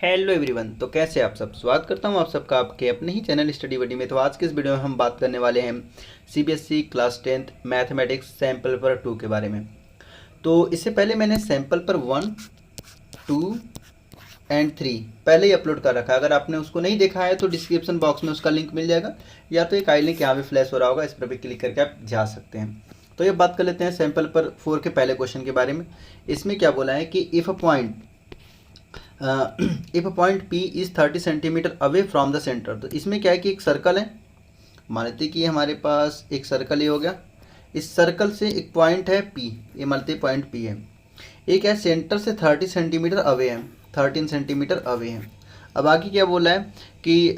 Hello everyone. तो कैसे आप सब, स्वागत करता हूं आप सबका आपके अपने ही चैनल स्टडी बडी में। तो आज के इस वीडियो में हम बात करने वाले हैं CBSE class 10th mathematics sample पर 2 के बारे में। तो इससे पहले मैंने सैम्पल पर 1, 2 एंड 3 पहले ही अपलोड कर रखा है। अगर आपने उसको नहीं देखा है तो डिस्क्रिप्शन बॉक्स में उसका लिंक मिल जाएगा, या तो एक आई लिंक यहाँ पे फ्लैश हो रहा होगा, इस पर भी क्लिक करके आप जा सकते हैं। तो ये बात कर लेते हैं सैम्पल पर 4 के पहले क्वेश्चन के बारे में। इसमें क्या बोला है कि if a point P is 30 centimetre away from the centre. तो इसमें क्या है कि एक सर्कल है, मान लेते कि हमारे पास एक सर्कल ही हो गया। इस सर्कल से एक पॉइंट है P, ये मान लेते पॉइंट P है। एक है सेंटर से 30 सेंटीमीटर अवे है, 13 सेंटीमीटर अवे है। अब आगे क्या बोला है कि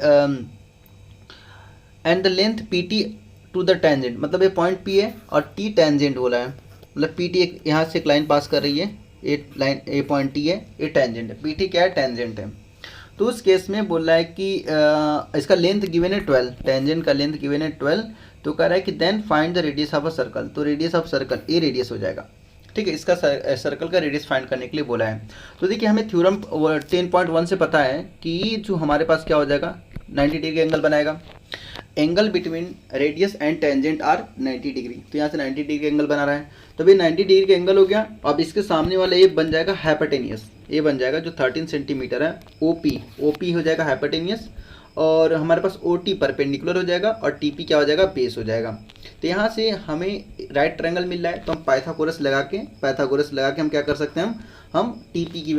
and the length PT to the tangent, मतलब ये पॉइंट P है और T टेंजेंट बोला है, मतलब PT एक यहाँ से एक लाइन पास कर रही है, ए पॉइंट T है, ये टेंजेंट है, PT क्या है, टेंजेंट है। तो उस केस में बोल रहा है कि इसका लेंथ गिवन है 12, टेंजेंट का लेंथ गिवन है 12। तो कह रहा है कि then find the radius of a circle. तो radius of circle a radius हो जाएगा, ठीक है। इसका सर्कल का रेडियस फाइंड करने के लिए बोला है। तो देखिए हमें थ्योरम 10.1 से पता है कि जो हमारे पास क्या हो जाएगा, 90 डिग्री एंगल बनाएगा। Angle between radius and tangent are 90 degree. तो यहाँ से 90 डिग्री एंगल बना रहा है, तो ये 90 डिग्री का एंगल हो गया। अब इसके सामने वाला ए बन जाएगा हाइपोटेनियस, ये बन जाएगा जो 13 सेंटीमीटर है, ओपी हो जाएगा हाइपोटेनियस, और हमारे पास ओटी परपेंडिकुलर हो जाएगा, और टीपी क्या हो जाएगा, बेस हो जाएगा। तो यहाँ से हमें राइट ट्रायंगल मिल रहा है, तो हम पाइथागोरस लगा के हम क्या कर सकते हैं, हम टीपी की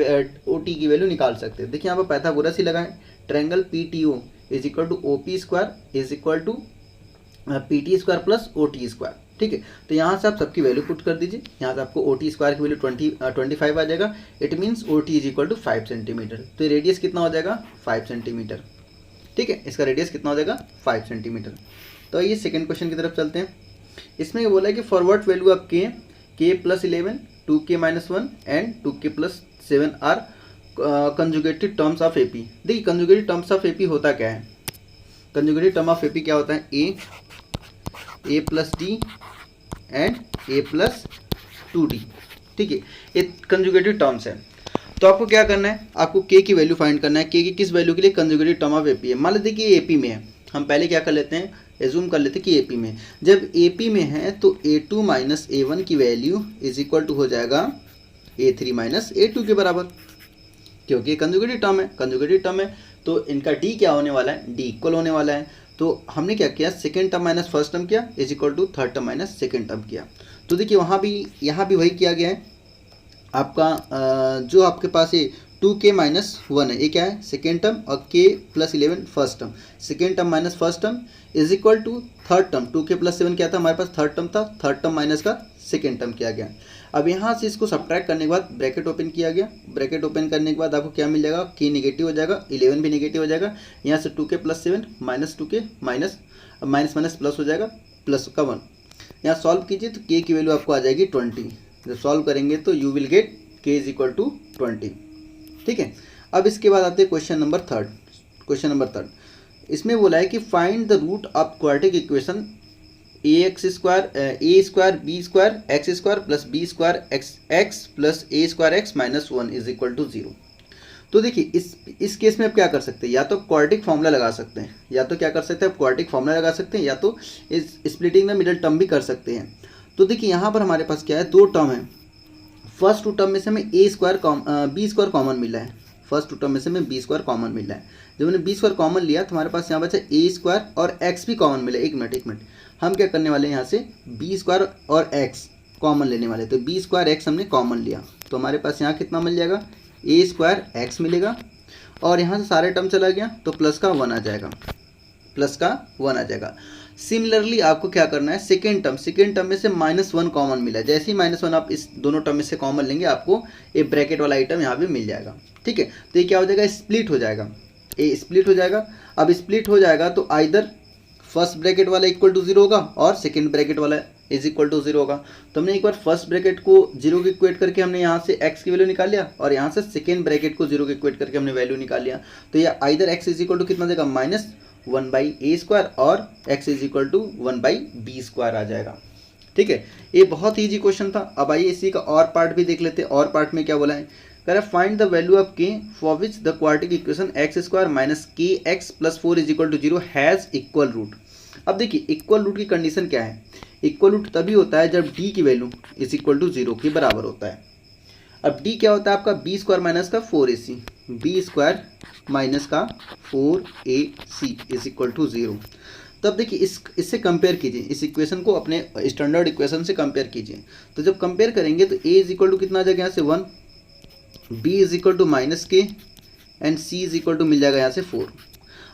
ओटी की वैल्यू निकाल सकते हैं। देखिए यहाँ पर पाइथागोरस ही लगाएं, triangle PTO is equal to OP square is equal to PT square plus OT square, ठीक है। तो यहाँ से आप सबकी वैल्यू पुट कर दीजिए। यहाँ से आपको OT स्क्वायर की वैल्यू 25 आ जाएगा। It means OT is equal to 5 centimetre. तो ये रेडियस कितना हो जाएगा, 5 सेंटीमीटर, ठीक है। इसका रेडियस कितना हो जाएगा, 5 सेंटीमीटर। तो ये सेकेंड क्वेश्चन की तरफ चलते हैं। इसमें ये बोला है कि for what value of k plus 11, 2k minus 1 and 2k plus 7 are conjugated terms of AP। देखिए कंजुगेटेड टर्म्स ऑफ AP होता क्या है, कंजुगेटेड टर्म ऑफ AP क्या होता है, a plus D and a plus 2d, ठीक है। ये कंजुगेटेड टर्म्स है। तो आपको क्या करना है, आपको k की वैल्यू फाइंड करना है। k की किस वैल्यू के लिए, कंजुगेटेड टर्म ऑफ AP है। मान लेते कि AP में है, हम पहले क्या कर लेते हैं, एज्यूम कर लेते कि AP में, जब AP में है तो A2 माइनस A1 की वैल्यू इज इक्वल टू हो जाएगा A3 माइनस A2 के बराबर, क्योंकि कंजुगेटेड टर्म है, कंजुगेटेड टर्म है। तो इनका d क्या होने वाला है, d इक्वल होने वाला है। तो हमने क्या किया, second term minus first term किया is equal to third term minus second term किया। तो देखिए यहाँ भी वही किया गया है। आपका जो आपके पास ये 2k माइनस 1 है, ये क्या है, सेकेंड टर्म, और k plus 11 first term, second term minus first term is equal to third term. 2k plus 7 क्या था, हमारे पास थर्ड टर्म था, थर्ड टर्म माइनस का सेकेंड टर्म किया गया। अब यहाँ से इसको सब्ट्रैक्ट करने के बाद ब्रैकेट ओपन किया गया। ब्रैकेट ओपन करने के बाद आपको क्या मिल जाएगा, k नेगेटिव हो जाएगा, 11 भी नेगेटिव हो जाएगा। यहाँ से 2k plus 7 minus 2k minus minus plus हो जाएगा, प्लस का 1। यहाँ सॉल्व कीजिए तो k की वैल्यू आपको आ जाएगी 20। जब सॉल्व करेंगे तो you will get k is equal to 20, ठीक है। अब इसके बाद आते हैं क्वेश्चन नंबर थर्ड। इसमें बोला है कि find the root of quadratic equation a square b square x square plus b square x plus a square x minus 1 is equal to 0। तो देखिए इस केस में आप क्या कर सकते हैं, या तो क्वाड्रेटिक फॉर्मूला लगा सकते हैं, या तो इस स्प्लिटिंग द मिडल टर्म भी कर सकते हैं। तो देखिए यहाँ पर हमारे पास क्या है, दो टर्म है। फर्स्ट टू टर्म में से हमें b स्क्वायर कॉमन मिला है, जब मैंने b स्क्वायर कॉमन लिया तो हमारे पास यहाँ बचा a स्क्वायर और x भी कॉमन मिला। एक मिनट, हम क्या करने वाले हैं, यहाँ से b स्क्वायर और x कॉमन लेने वाले। तो b स्क्वायर x हमने कॉमन लिया, तो हमारे पास यहाँ कितना मिल जाएगा, a स्क्वायर x मिलेगा, और यहाँ से सारे टर्म चला गया तो प्लस का 1 आ जाएगा। सिमिलरली आपको क्या करना है, सेकेंड टर्म में से -1 कॉमन मिला है। जैसे ही -1 आप इस दोनों टर्म में से कॉमन लेंगे, आपको ये ब्रैकेट वाला आइटम यहाँ पे मिल जाएगा, ठीक है। तो ये क्या हो जाएगा, स्प्लिट हो जाएगा। अब स्प्लिट हो जाएगा तो आइदर फर्स्ट ब्रैकेट वाला इक्वल टू 0 होगा और सेकेंड ब्रैकेट वाला इज इक्वल टू 0 होगा। तो हमने एक बार फर्स्ट ब्रैकेट को 0 के इक्वेट करके हमने यहाँ से x की वैल्यू निकाल लिया, और यहाँ से सेकेंड ब्रैकेट को 0 के इक्वेट करके हमने वैल्यू निकाल लिया। तो ये either x is equal to कितना देगा, -1/a स्क्वायर, और x is equal to 1/b square आ जाएगा, ठीक है। ये बहुत ईजी क्वेश्चन था। अब आइए इसी का और पार्ट भी देख लेते हैं। और पार्ट में क्या बोला है, कह रहा है find the value of k for which the quadratic equation x square minus k x plus 4 is equal to 0 has equal root. अब देखिए इक्वल रूट की कंडीशन क्या है, इक्वल रूट तभी होता है जब डी की वैल्यू इज इक्वल टू 0 के बराबर होता है। अब डी क्या होता है आपका बी स्क्वायर माइनस का 4ac, बी स्क्वायर माइनस का 4ac इज इक्वल टू 0। तब देखिए इससे कंपेयर कीजिए, इस इक्वेशन को अपने स्टैंडर्ड इक्वेशन से कंपेयर कीजिए। तो जब कंपेयर करेंगे तो a इज इक्वल टू कितना आ जाएगा यहाँ से 1, b is equal to minus k and c is equal to मिल जाएगा यहाँ से 4।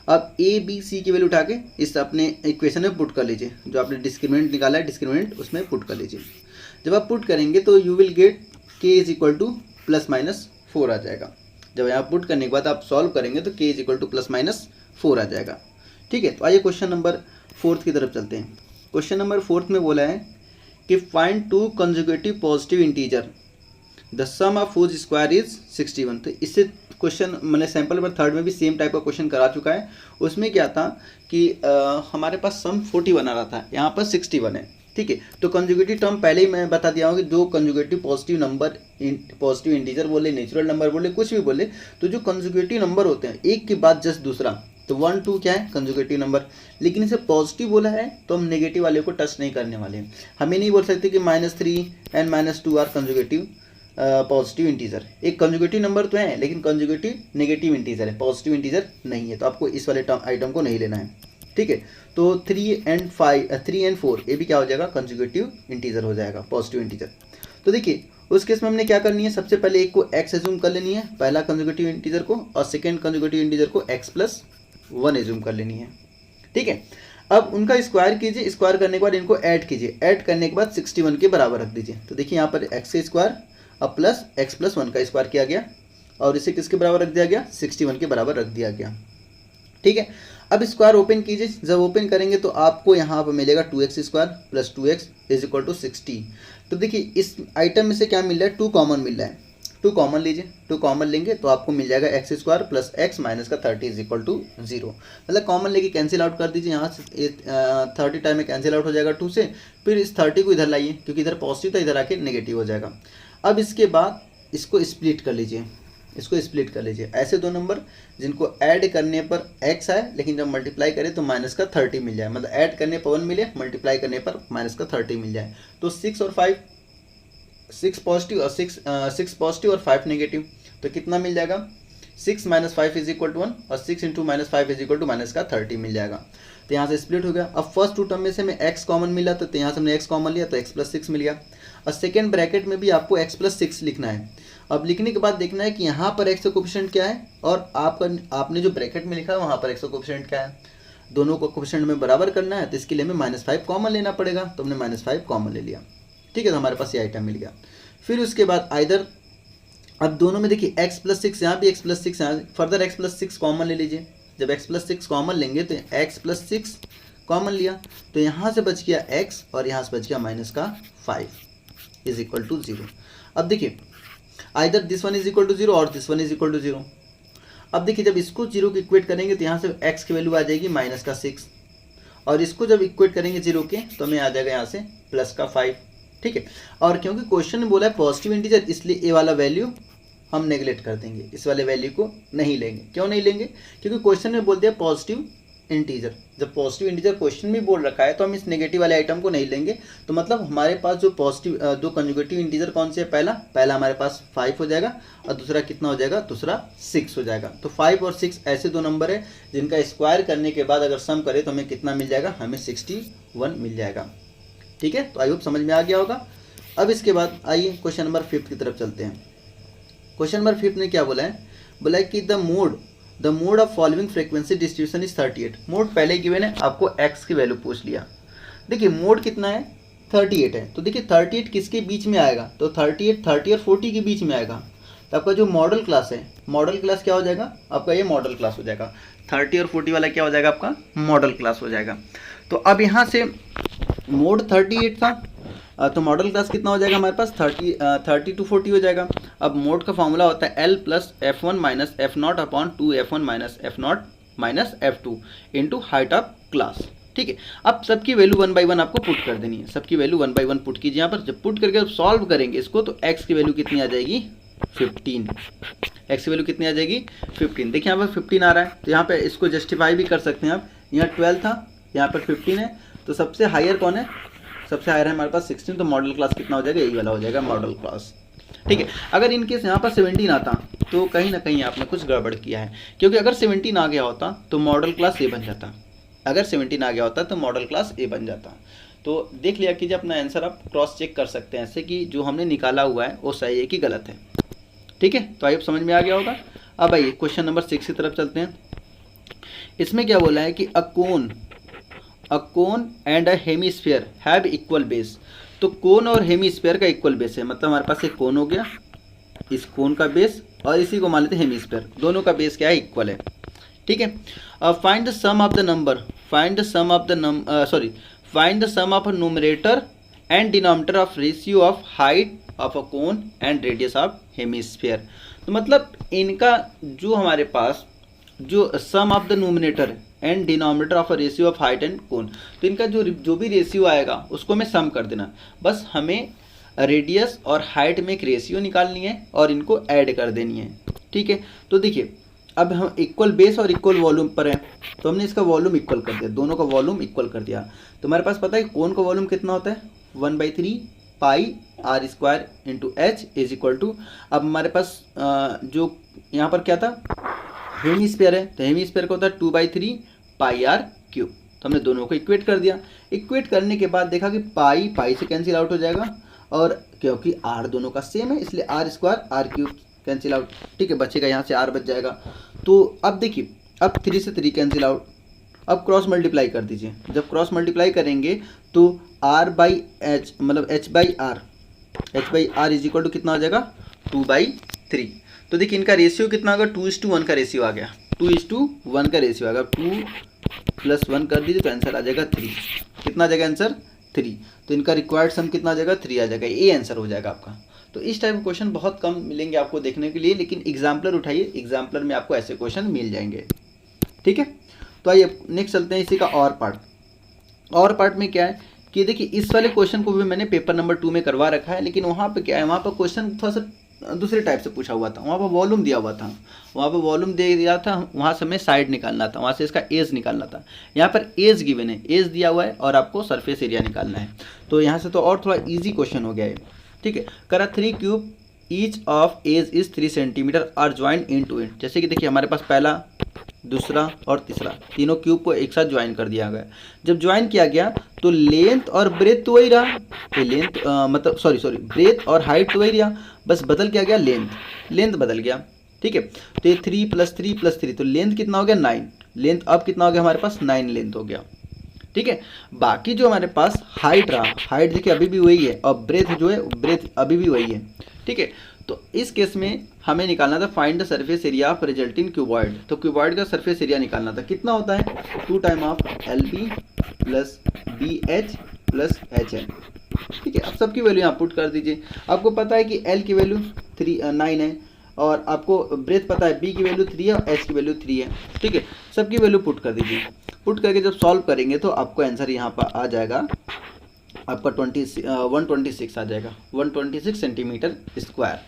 अब a b c की वैल्यू उठा के इस अपने इक्वेशन में पुट कर लीजिए, जो आपने डिस्क्रिमिनेंट निकाला है डिस्क्रिमिनेंट उसमें पुट कर लीजिए। जब आप पुट करेंगे तो you will get k is equal two plus minus 4 आ जाएगा। जब यहाँ पुट करने के बाद आप सॉल्व करेंगे तो k is equal two plus minus 4 आ जाएगा। ठीक है, तो आइए क्वेश्चन नंबर 4 की तरफ चलते हैं। क्वेश्चन नंबर 4 में बोला है कि find 2 conjugative positive integer the sum of whose square is 61। तो इससे क्वेश्चन मैंने सैम्पल नंबर 3 में भी सेम टाइप का क्वेश्चन करा चुका है। उसमें क्या था कि हमारे पास सम 41 आ रहा था, यहाँ पर 61 है। ठीक है, तो कंजुगेटिव टर्म पहले ही मैं बता दिया हूँ कि जो conjugative positive number, positive integer बोले, नेचुरल नंबर बोले, कुछ भी बोले, तो जो कंजुगेटिव नंबर होते हैं एक के बाद जस्ट दूसरा, तो 1 2 क्या है कंजुगेटिव नंबर। लेकिन इसे पॉजिटिव बोला है तो हम नेगेटिव वाले को टच नहीं करने वाले हैं। हमें नहीं बोल सकते कि -3 and -2 are conjugative positive integer. एक कंजुगेटिव नंबर तो है लेकिन कंजुगेटिव नेगेटिव इंटीजर है, पॉजिटिव इंटीजर नहीं है, तो आपको इस वाले आइटम को नहीं लेना है। ठीक है, तो 3 एंड 4 ये भी क्या हो जाएगा कंजुगेटिव इंटीजर हो जाएगा, पॉजिटिव इंटीजर। तो देखिए उस केस में हमने क्या करनी है, सबसे पहले एक को x एज्यूम कर लेनी है, पहला कंजुगेटिव इंटीजर को, और सेकेंड कंजुगेटिव इंटीजर को x+1 एज्यूम कर लेनी है। ठीक है, अब उनका स्क्वायर कीजिए, स्क्वायर करने के बाद इनको ऐड कीजिए, ऐड करने के बाद 61 के बराबर रख दीजिए। तो देखिए यहाँ पर x का स्क्वायर अब प्लस x+1 का स्क्वायर किया गया और इसे किसके बराबर रख दिया गया, 61 के बराबर रख दिया गया। ठीक है, अब स्क्वायर ओपन कीजिए, जब ओपन करेंगे तो आपको यहाँ पर मिलेगा 2x square plus 2x is equal to 60। तो देखिए इस आइटम में से क्या मिल रहा है, 2 कॉमन मिल रहा है, 2 कॉमन लीजिए, 2 कॉमन लेंगे तो आपको मिल जाएगा x square plus x minus का 30 इज इक्वल टू 0। मतलब कॉमन लेके कैंसिल आउट कर दीजिए, यहाँ से 30 टाइम में कैंसिल आउट हो जाएगा 2 से, फिर इस 30 को इधर लाइए क्योंकि इधर पॉजिटिव था, इधर आके नेगेटिव हो जाएगा। अब इसके बाद इसको स्प्लिट कर लीजिए, इसको स्प्लिट कर लीजिए, ऐसे दो नंबर जिनको ऐड करने पर x आए लेकिन जब मल्टीप्लाई करें तो माइनस का 30 मिल जाए, मतलब ऐड करने पर 1 मिले, मल्टीप्लाई करने पर माइनस का 30 मिल जाए। तो 6 और 5, 6 पॉजिटिव और 6 पॉजिटिव और 5 नेगेटिव, तो कितना मिल जाएगा, 6 - 5 इज इक्वल टू 1 और 6 × -5 इज इक्वल टू माइनस का 30 मिल जाएगा। तो यहाँ से स्प्लिट हो गया। अब फर्स्ट 2 टर्म में से हमें x कॉमन मिला तो यहाँ से हमने x कॉमन लिया तो x+6 मिल गया, और सेकेंड ब्रैकेट में भी आपको x+6 लिखना है। अब लिखने के बाद देखना है कि यहाँ पर x का कोफिशिएंट क्या है और आपने जो ब्रैकेट में लिखा है वहाँ पर x का कोफिशिएंट क्या है, दोनों को कोफिशिएंट में बराबर करना है। तो इसके लिए हमें -5 कॉमन लेना पड़ेगा, तो हमने -5 कॉमन ले लिया। ठीक है, तो हमारे पास ये आइटम मिल गया। फिर उसके बाद आइदर अब दोनों में देखिए x+6 यहाँ भी x+6 यहाँ, फर्दर x+6 कॉमन ले लीजिए। जब x+6 कॉमन लेंगे तो x+6 कॉमन लिया तो यहाँ से बच गया x और यहाँ से बच गया -5 इज इक्वल टू 0। अब देखिए either this one is equal to 0 और this one is equal to 0। अब देखिए जब इसको 0 को इक्वेट करेंगे तो यहाँ से x की वैल्यू आ जाएगी -6, और इसको जब इक्वेट करेंगे 0 के तो हमें आ जाएगा यहाँ से +5। ठीक है, और क्योंकि क्वेश्चन में बोला है पॉजिटिव इंटीजर, इसलिए ए वाला वैल्यू हम नेगलेक्ट कर देंगे, इस वाले वैल्यू को नहीं लेंगे। क्यों नहीं लेंगे, क्योंकि क्वेश्चन में बोल दिया पॉजिटिव इंटीजर, जब पॉजिटिव इंटीजर क्वेश्चन में बोल रखा है तो हम इस नेगेटिव वाले आइटम को नहीं लेंगे। तो मतलब हमारे पास जो पॉजिटिव दो कंजुगेटिव इंटीजर कौन से है, पहला हमारे पास 5 हो जाएगा और दूसरा कितना हो जाएगा, दूसरा 6 हो जाएगा। तो 5 और 6 ऐसे दो नंबर है जिनका स्क्वायर करने के बाद अगर सम करें तो हमें कितना मिल जाएगा, हमें 61 मिल जाएगा। ठीक है, तो आई होप समझ में आ गया होगा। अब इसके बाद आइए क्वेश्चन नंबर 5 की तरफ चलते हैं। क्वेश्चन नंबर 5 ने क्या बोला है कि the mode of following frequency distribution is 38। Mode पहले गिवन है, आपको x की वैल्यू पूछ लिया। देखिए मोड कितना है, 38 है, तो देखिए 38 किसके बीच में आएगा, तो 38 30 और 40 के बीच में आएगा। तो आपका जो मॉडल क्लास है, मॉडल क्लास क्या हो जाएगा आपका, ये मॉडल क्लास हो जाएगा। 30 और 40 वाला क्या हो जाएगा आपका, मॉडल क्लास हो जाएगा। तो अब यहाँ से मोड 38 था तो मॉडल क्लास कितना हो जाएगा हमारे पास, 30 to 40 हो जाएगा। अब मोड का फॉर्मूला होता है L + F1 - F0 upon 2F1 - F0 - F2 into height of class. ठीक है, अब सबकी वैल्यू 1 by 1 आपको पुट कर देनी है, सबकी वैल्यू 1 by 1 पुट कीजिए यहाँ पर। जब पुट करके सॉल्व करेंगे इसको तो x की वैल्यू कितनी आ जाएगी, 15, एक्स की वैल्यू कितनी आ जाएगी 15। देखिए यहाँ पर 15 आ रहा है, तो यहाँ पे इसको जस्टिफाई भी कर सकते हैं आप। यहाँ 12 था, यहाँ पर 15 है, तो सबसे हायर कौन है, सबसे हायर है हमारे पास 16, तो मॉडल क्लास कितना हो जाएगा, यही वाला हो जाएगा मॉडल क्लास। ठीक है, अगर इनकेस यहाँ पर 17 आता तो कहीं ना कहीं आपने कुछ गड़बड़ किया है, क्योंकि अगर 17 आ गया होता तो मॉडल क्लास ए बन जाता, अगर 17 आ गया होता तो मॉडल क्लास ए बन जाता। तो देख लिया कीजिए अपना आंसर, आप क्रॉस चेक कर सकते हैं ऐसे कि जो हमने निकाला हुआ है वो सही है कि गलत है। ठीक है, तो आई होप समझ में आ गया होगा। अब आइए क्वेश्चन नंबर 6 की तरफ चलते हैं। इसमें क्या बोला है कि a cone and a hemisphere have equal base. तो कोन और हेमीस्फीयर का इक्वल बेस है, मतलब हमारे पास एक कोन हो गया, इस कोन का बेस, और इसी को मान लेते हैं हेमीस्फीयर, दोनों का बेस क्या है, इक्वल है। ठीक है, find the sum of the number, find the sum of numerator and denominator of ratio of height of a cone and radius of hemisphere. तो मतलब इनका जो हमारे पास जो sum of the numerator and denominator of a ratio of height and cone, तो इनका जो भी रेशियो आएगा उसको हमें सम कर देना, बस हमें रेडियस और हाइट में एक रेशियो निकालनी है और इनको ऐड कर देनी है। ठीक है, तो देखिए अब हम इक्वल बेस और इक्वल वॉल्यूम पर हैं, तो हमने इसका वॉल्यूम इक्वल कर दिया, दोनों का वॉल्यूम इक्वल कर दिया। तो हमारे पास पता है कोन का वॉल्यूम कितना होता है, 1/3 pi r square into h is equal to, अब हमारे पास जो यहाँ पर क्या था, हेमीस्फीयर है, तो हेमीस्फीयर का होता है 2/3 पाई आर क्यूब। तो हमने दोनों को इक्वेट कर दिया, इक्वेट करने के बाद देखा कि पाई पाई से कैंसिल आउट हो जाएगा, और क्योंकि आर दोनों का सेम है इसलिए r square r cube cancel out. ठीक है, बचेगा यहाँ से आर बच जाएगा। तो अब देखिए, अब 3 से 3 कैंसिल आउट, अब क्रॉस मल्टीप्लाई कर दीजिए, जब क्रॉस मल्टीप्लाई करेंगे तो आर बाई एच मतलब h by r is equal to कितना हो जाएगा 2/3। तो देखिए इनका रेशियो कितना होगा, 2:1 का रेशियो आ गया, 2:1 का रेशियो आ गया, 2 + 1 कर दीजिए तो आंसर आ जाएगा 3। कितना आ जाएगा आंसर 3। तो इनका रिक्वायर्ड सम कितना आ जाएगा 3 आ जाएगा, ये आंसर हो जाएगा आपका। तो इस टाइप के क्वेश्चन बहुत कम मिलेंगे आपको देखने के लिए, लेकिन एग्जाम्पलर उठाइए, एग्जाम्पलर में आपको ऐसे क्वेश्चन मिल जाएंगे। ठीक है, तो आइए नेक्स्ट चलते हैं इसी का और पार्ट में क्या है कि देखिए इस वाले क्वेश्चन को भी मैंने पेपर नंबर 2 में करवा रखा है, लेकिन वहाँ पे क्या है, वहाँ पर क्वेश्चन थोड़ा सा दूसरे टाइप से पूछा हुआ था, वहाँ पर वॉल्यूम दिया हुआ था, वहाँ पर वॉल्यूम दे दिया था, वहाँ से हमें साइड निकालना था, वहाँ से इसका एज निकालना था। यहाँ पर एज गिवन है, एज दिया हुआ है और आपको सरफेस एरिया निकालना है, तो यहाँ से तो और थोड़ा ईजी क्वेश्चन हो गया है। ठीक है, करा 3 cube each of edge is 3 centimetre are join in to it. जैसे कि देखिए हमारे पास पहला, दूसरा और तीसरा तीनों क्यूब को एक साथ ज्वाइन कर दिया गया। जब ज्वाइन किया गया तो लेंथ और ब्रेथ तो वही रहा, लेंथ मतलब सॉरी ब्रेथ और हाइट तो वही रहा, बस बदल क्या गया, लेंथ बदल गया। ठीक है, तो ये 3 + 3 + 3 तो लेंथ कितना हो गया 9, लेंथ अब कितना हो गया हमारे पास 9 लेंथ हो गया। ठीक है, बाकी जो हमारे पास हाइट रहा, हाइट देखिए अभी भी वही है, और ब्रेथ जो है ब्रेथ अभी भी वही है। ठीक है, तो इस केस में हमें निकालना था find the surface area of resulting cuboid. तो क्यूबॉइड का सरफेस एरिया निकालना था, कितना होता है 2 time of LB + BH + HL। ठीक है, अब सबकी वैल्यू यहाँ पुट कर दीजिए। आपको पता है कि L की वैल्यू 9 है, और आपको ब्रेथ पता है B की वैल्यू 3 है और H की वैल्यू 3 है। ठीक है, सबकी वैल्यू पुट कर दीजिए। पुट करके जब सॉल्व करेंगे तो आपको आंसर यहाँ पर आ जाएगा आपका 126 आ जाएगा, 126 सेंटीमीटर स्क्वायर।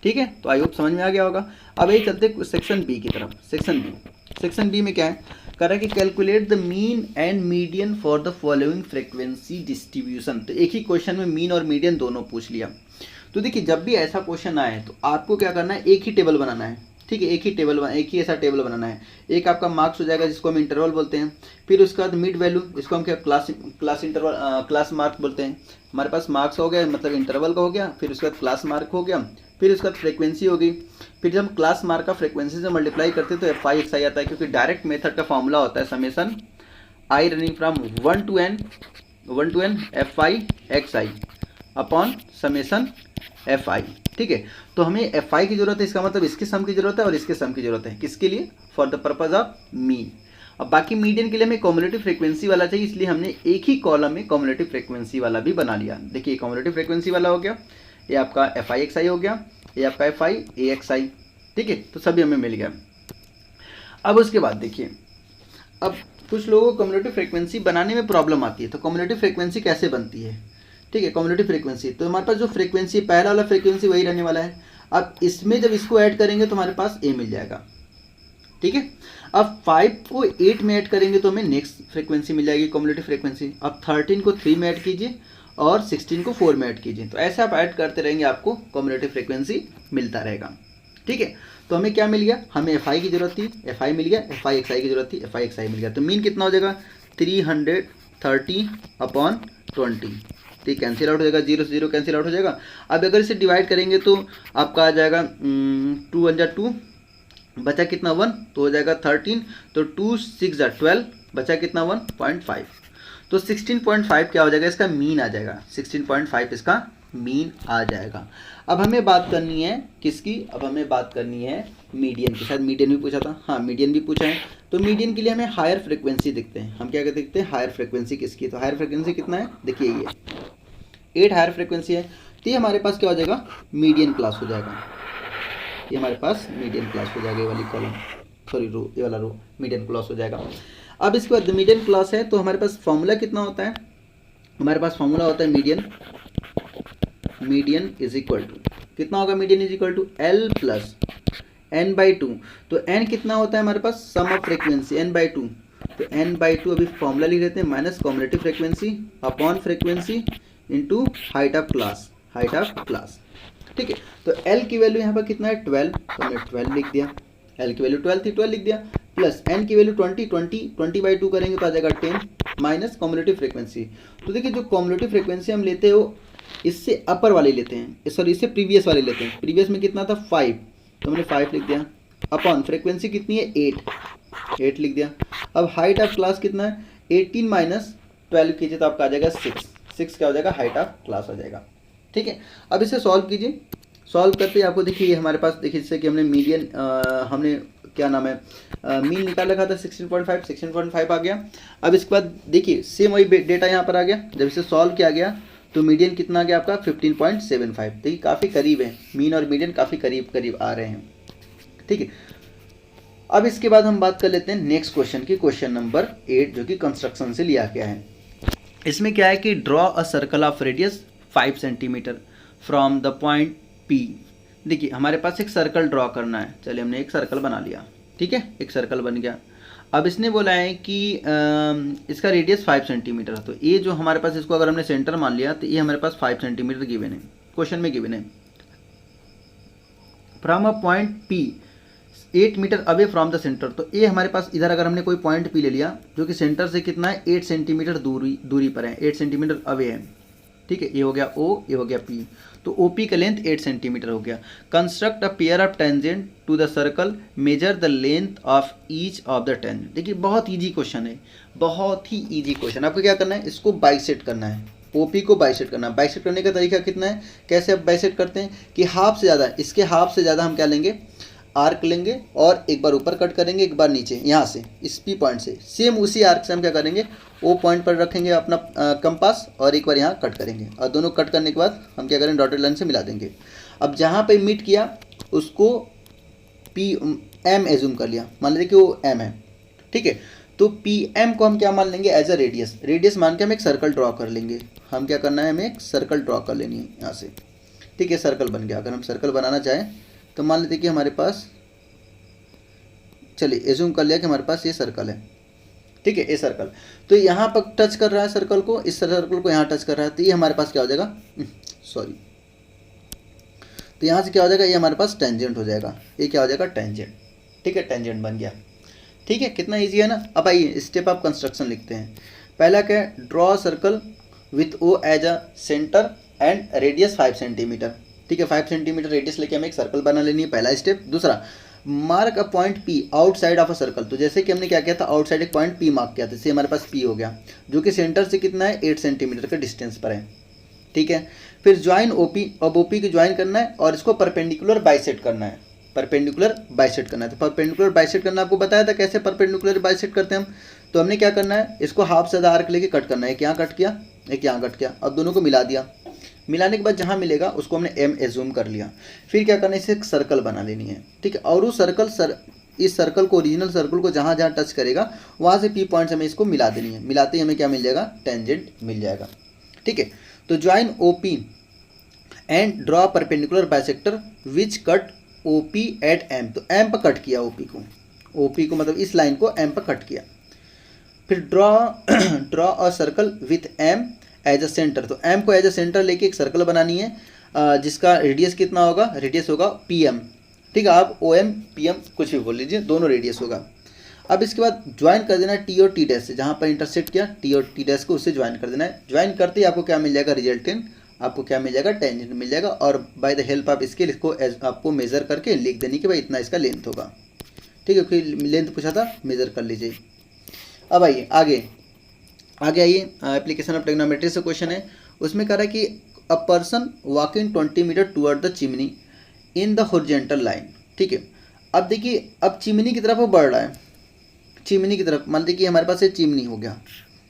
ठीक है, तो आई होप समझ में आ गया होगा। अब यही चलते सेक्शन बी की तरफ। सेक्शन बी में क्या है, कह रहा है कि calculate the mean and median for the following frequency distribution. तो एक ही क्वेश्चन में मीन और मीडियन दोनों पूछ लिया। तो देखिए जब भी ऐसा क्वेश्चन आए तो आपको क्या करना है, एक ही टेबल बनाना है। ठीक है, एक ही ऐसा टेबल बनाना है। एक आपका मार्क्स हो जाएगा जिसको हम इंटरवल बोलते हैं, फिर उसके बाद मिड वैल्यू, इसको हम क्या क्लास मार्क बोलते हैं। हमारे पास मार्क्स हो गया मतलब इंटरवल का हो गया, फिर उसके बाद क्लास मार्क हो गया, फिर उसके बाद फ्रीक्वेंसी हो गई। फिर जब हम क्लास मार्क का फ्रीक्वेंसी से मल्टीप्लाई करते हैं तो FI/XI आता है, क्योंकि डायरेक्ट मेथड का फॉर्मूला होता है summation I running from 1 to n FI/XI upon summation FI। ठीक है, तो हमें FI की जरूरत है, इसका मतलब इसके सम की जरूरत है और इसके सम की जरूरत है। किसके लिए, for the purpose of mean. अब बाकी मीडियन के लिए हमें कम्युलेटिव फ्रीक्वेंसी वाला चाहिए, इसलिए हमने एक ही कॉलम में कम्युलेटिव फ्रीक्वेंसी वाला भी बना लिया। देखिए कम्युलेटिव फ्रीक्वेंसी वाला हो गया, ये आपका FI/XI हो गया, ये आपका FI/AXI। ठीक है, तो सभी हमें मिल गया। अब उसके बाद देखिए, अब कुछ लोगों को कम्युलेटिव फ्रीक्वेंसी बनाने में प्रॉब्लम आती है, तो कम्युलेटिव फ्रीक्वेंसी कैसे बनती है। ठीक है, कम्युलेटिव फ्रीक्वेंसी, तो हमारे पास जो फ्रीक्वेंसी पहला वाला फ्रीक्वेंसी वही रहने वाला है। अब इसमें जब इसको ऐड करेंगे तो हमारे पास ए मिल जाएगा, ठीक है। अब 5 को 8 में ऐड करेंगे तो हमें नेक्स्ट फ्रीक्वेंसी मिल जाएगी, कम्युलेटिव फ्रीक्वेंसी। अब 13 को 3 में ऐड कीजिए और 16 को 4 में ऐड कीजिए, तो ऐसे आप ऐड करते रहेंगे, आपको कम्युलेटिव फ्रीक्वेंसी मिलता रहेगा, ठीक है। तो हमें क्या मिल गया, हमें एफ आई की जरूरत थी, एफ आई मिल गया, एफ आई एक्स आई की जरूरत थी, एफ आई एक्स आई मिल गया। तो मीन कितना हो जाएगा 330/20, तो कैंसिल आउट हो जाएगा, 0 से 0 कैंसिल आउट हो जाएगा। अब अगर इसे डिवाइड करेंगे तो आपका आ जाएगा 2 1 2, बचा कितना 1, तो हो जाएगा 13, तो 2 6 12, बचा कितना 1.5, तो 16.5 क्या हो जाएगा, इसका मीन आ जाएगा, 16.5 इसका मीन आ जाएगा। अब हमें बात करनी है किसकी, अब हमें बात करनी है मीडियन की। शायद मीडियन भी पूछा था, हाँ मीडियन भी पूछा है। तो मीडियन के लिए हमें हायर फ्रीक्वेंसी दिखते हैं, हम क्या देखते हैं हायर फ्रीक्वेंसी किसकी, तो हायर फ्रीक्वेंसी कितना है, देखिए ये 8 हायर फ्रीक्वेंसी है, तो ये हमारे पास क्या हो जाएगा, मीडियन क्लास हो जाएगा, ये हमारे पास मीडियन क्लास हो जाएगा, ये वाली कॉलम सॉरी रो, ये वाला रो मीडियन क्लास हो जाएगा। अब इसके बाद मीडियन क्लास है तो हमारे पास फॉर्मूला कितना होता है, हमारे पास फॉर्मूला होता है मीडियन इज इक्वल टू कितना होगा, median is equal to L plus n/2। तो n कितना होता है हमारे पास, सम ऑफ फ्रीक्वेंसी n/2, तो n/2 अभी फॉर्मूला लिख देते हैं, minus cumulative frequency upon frequency into height of class, ठीक है। तो L की वैल्यू यहाँ पर कितना है 12, तो हमने 12 लिख दिया, L की वैल्यू 12 थी 12 लिख दिया, प्लस n की वैल्यू 20/2 करेंगे तो आ जाएगा 10, माइनस कम्युलेटिव फ्रीक्वेंसी। तो देखिए जो कम्युलेटिव फ्रीक्वेंसी हम लेते हो इससे अपर वाले लेते हैं, सॉरी इससे प्रीवियस वाले लेते हैं, प्रीवियस में कितना था 5, तो हमने 5 लिख दिया, अपॉन फ्रीक्वेंसी कितनी है 8 लिख दिया। अब हाइट ऑफ क्लास कितना है 18 माइनस 12 कीजिए तो आपका आ जाएगा 6 क्या हो जाएगा, हाइट ऑफ क्लास हो जाएगा, ठीक है। अब इसे सॉल्व कीजिए, सॉल्व करते ही आपको देखिए हमारे पास देखिए जैसे कि हमने मीडियन हमने क्या नाम है मीन निकाल रखा था 16.5 आ गया। अब इसके बाद देखिए सेम वही डेटा यहाँ पर आ गया, जब इसे सॉल्व किया गया तो मीडियन कितना आ गया आपका 15.75, देखिए काफ़ी करीब है, मीन और मीडियन काफ़ी करीब आ रहे हैं, ठीक है। अब इसके बाद हम बात कर लेते हैं नेक्स्ट क्वेश्चन की, क्वेश्चन नंबर 8 जो कि कंस्ट्रक्शन से लिया गया है। इसमें क्या है कि draw a circle of radius 5 centimetre from the point P। देखिए हमारे पास एक सर्कल ड्रॉ करना है, चलिए हमने एक सर्कल बना लिया, ठीक है, एक सर्कल बन गया। अब इसने बोला है कि इसका रेडियस 5 सेंटीमीटर है, तो ये जो हमारे पास इसको अगर हमने सेंटर मान लिया तो ये हमारे पास 5 सेंटीमीटर गिवन है, क्वेश्चन में गिवन है। From a point P 8 metre away from the centre, तो ये हमारे पास इधर अगर हमने कोई पॉइंट P ले लिया जो कि सेंटर से कितना है 8 सेंटीमीटर दूरी पर है, 8 सेंटीमीटर अवे है, ठीक है। ये हो गया O, ये हो गया P, तो OP का लेंथ 8 सेंटीमीटर हो गया। Construct a pair of tangent to the circle, measure the length of each of the tangent. देखिए बहुत इजी क्वेश्चन है, बहुत ही इजी क्वेश्चन। आपको क्या करना है, इसको बाइसेक्ट करना है, OP को बाइसेक्ट करना है। बाइसेक्ट करने का तरीका कितना है, कैसे आप बाइसेक्ट करते हैं कि हाफ से ज़्यादा, इसके हाफ से ज़्यादा हम क्या लेंगे, आर्क लेंगे और एक बार ऊपर कट करेंगे, एक बार नीचे, यहाँ से इस P पॉइंट से सेम उसी आर्क से हम क्या करेंगे O पॉइंट पर रखेंगे अपना कंपास और एक बार यहाँ कट करेंगे, और दोनों कट करने के बाद हम क्या करेंगे डॉटेड लाइन से मिला देंगे। अब जहाँ पे मीट किया उसको PM एज्यूम कर लिया, मान लीजिए कि वो M है, ठीक है। तो PM को हम क्या मान लेंगे एज अ रेडियस मान के हम एक सर्कल ड्रॉ कर लेंगे। हम क्या करना है, हमें एक सर्कल ड्रॉ कर लेनी है यहाँ से, ठीक है। सर्कल बन गया। अगर हम सर्कल बनाना चाहें तो मान लेते कि हमारे पास, चलिए एज्यूम कर लिया कि हमारे पास ये सर्कल है, ठीक है, ये सर्कल। तो यहाँ पर टच कर रहा है सर्कल को, इस सर्कल को यहाँ टच कर रहा है, तो ये हमारे पास क्या हो जाएगा, सॉरी, तो यहाँ से क्या हो जाएगा, ये हमारे पास टेंजेंट हो जाएगा, ये क्या हो जाएगा टेंजेंट, ठीक है, टेंजेंट बन गया, ठीक है। कितना ईजी है ना। अब आइए स्टेप ऑफ कंस्ट्रक्शन लिखते हैं। पहला क्या है, draw circle with O as a centre and radius 5 centimetre, ठीक है। 5 सेंटीमीटर रेडियस लेके हमें एक सर्कल बना लेनी है, पहला स्टेप। दूसरा, mark a point P outside of a circle, तो जैसे कि हमने क्या किया था, आउटसाइड एक पॉइंट P मार्क किया था, इससे हमारे पास P हो गया, जो कि सेंटर से कितना है 8 सेंटीमीटर के डिस्टेंस पर है, ठीक है। फिर ज्वाइन OP, अब OP को ज्वाइन करना है और इसको परपेंडिकुलर बाइसेक्ट करना है, परपेंडिकुलर बाइसेक्ट करना है। तो परपेंडिकुलर बाइसेक्ट करना आपको बताया था कैसे परपेंडिकुलर बाइसेक्ट करते हैं हम। तो हमने क्या करना है, इसको हाफ से ज़्यादा आर्क लेके कट करना है, एक यहाँ कट किया, एक यहाँ कट किया, अब दोनों को मिला दिया। मिलाने के बाद जहाँ मिलेगा उसको हमने M एज्यूम कर लिया। फिर क्या करना है, इसे एक सर्कल बना लेनी है, ठीक है। और उस सर्कल इस सर्कल को, ओरिजिनल सर्कल को जहाँ जहाँ टच करेगा वहाँ से P पॉइंट से हमें इसको मिला देनी है। मिलाते ही हमें क्या मिल जाएगा, टेंजेंट मिल जाएगा, ठीक है। तो join OP and draw perpendicular bisector which cut OP at M. तो एम पर कट किया ओपी को मतलब इस लाइन को एम पर कट किया। फिर draw a circle with M as a centre. तो एम को एज अ सेंटर लेके एक सर्कल बनानी है जिसका रेडियस कितना होगा, रेडियस होगा पी एम। ठीक है, आप ओ एम पी एम कुछ भी बोल लीजिए, दोनों रेडियस होगा। अब इसके बाद ज्वाइन कर देना है टी और टी डैश से, जहाँ पर इंटरसेक्ट किया टी और टी डैश को उससे ज्वाइन कर देना है। ज्वाइन करते ही आपको क्या मिल जाएगा, रिजल्टेंट आपको क्या मिल जाएगा, टेंजेंट मिल जाएगा। और by the help of scale इसको आपको मेजर करके लिख देने के बाद इतना इसका लेंथ होगा। ठीक है, फिर लेंथ पूछा था, मेजर कर लीजिए। अब आइए आगे आइए, एप्लीकेशन ऑफ ट्रिग्नोमेट्री से क्वेश्चन है। उसमें कह रहा है कि a person walking 20 metre toward the chimney in the horizontal line. ठीक है, अब देखिए अब चिमनी की तरफ वो बढ़ रहा है, चिमनी की तरफ। मान लीजिए हमारे पास ये चिमनी हो गया,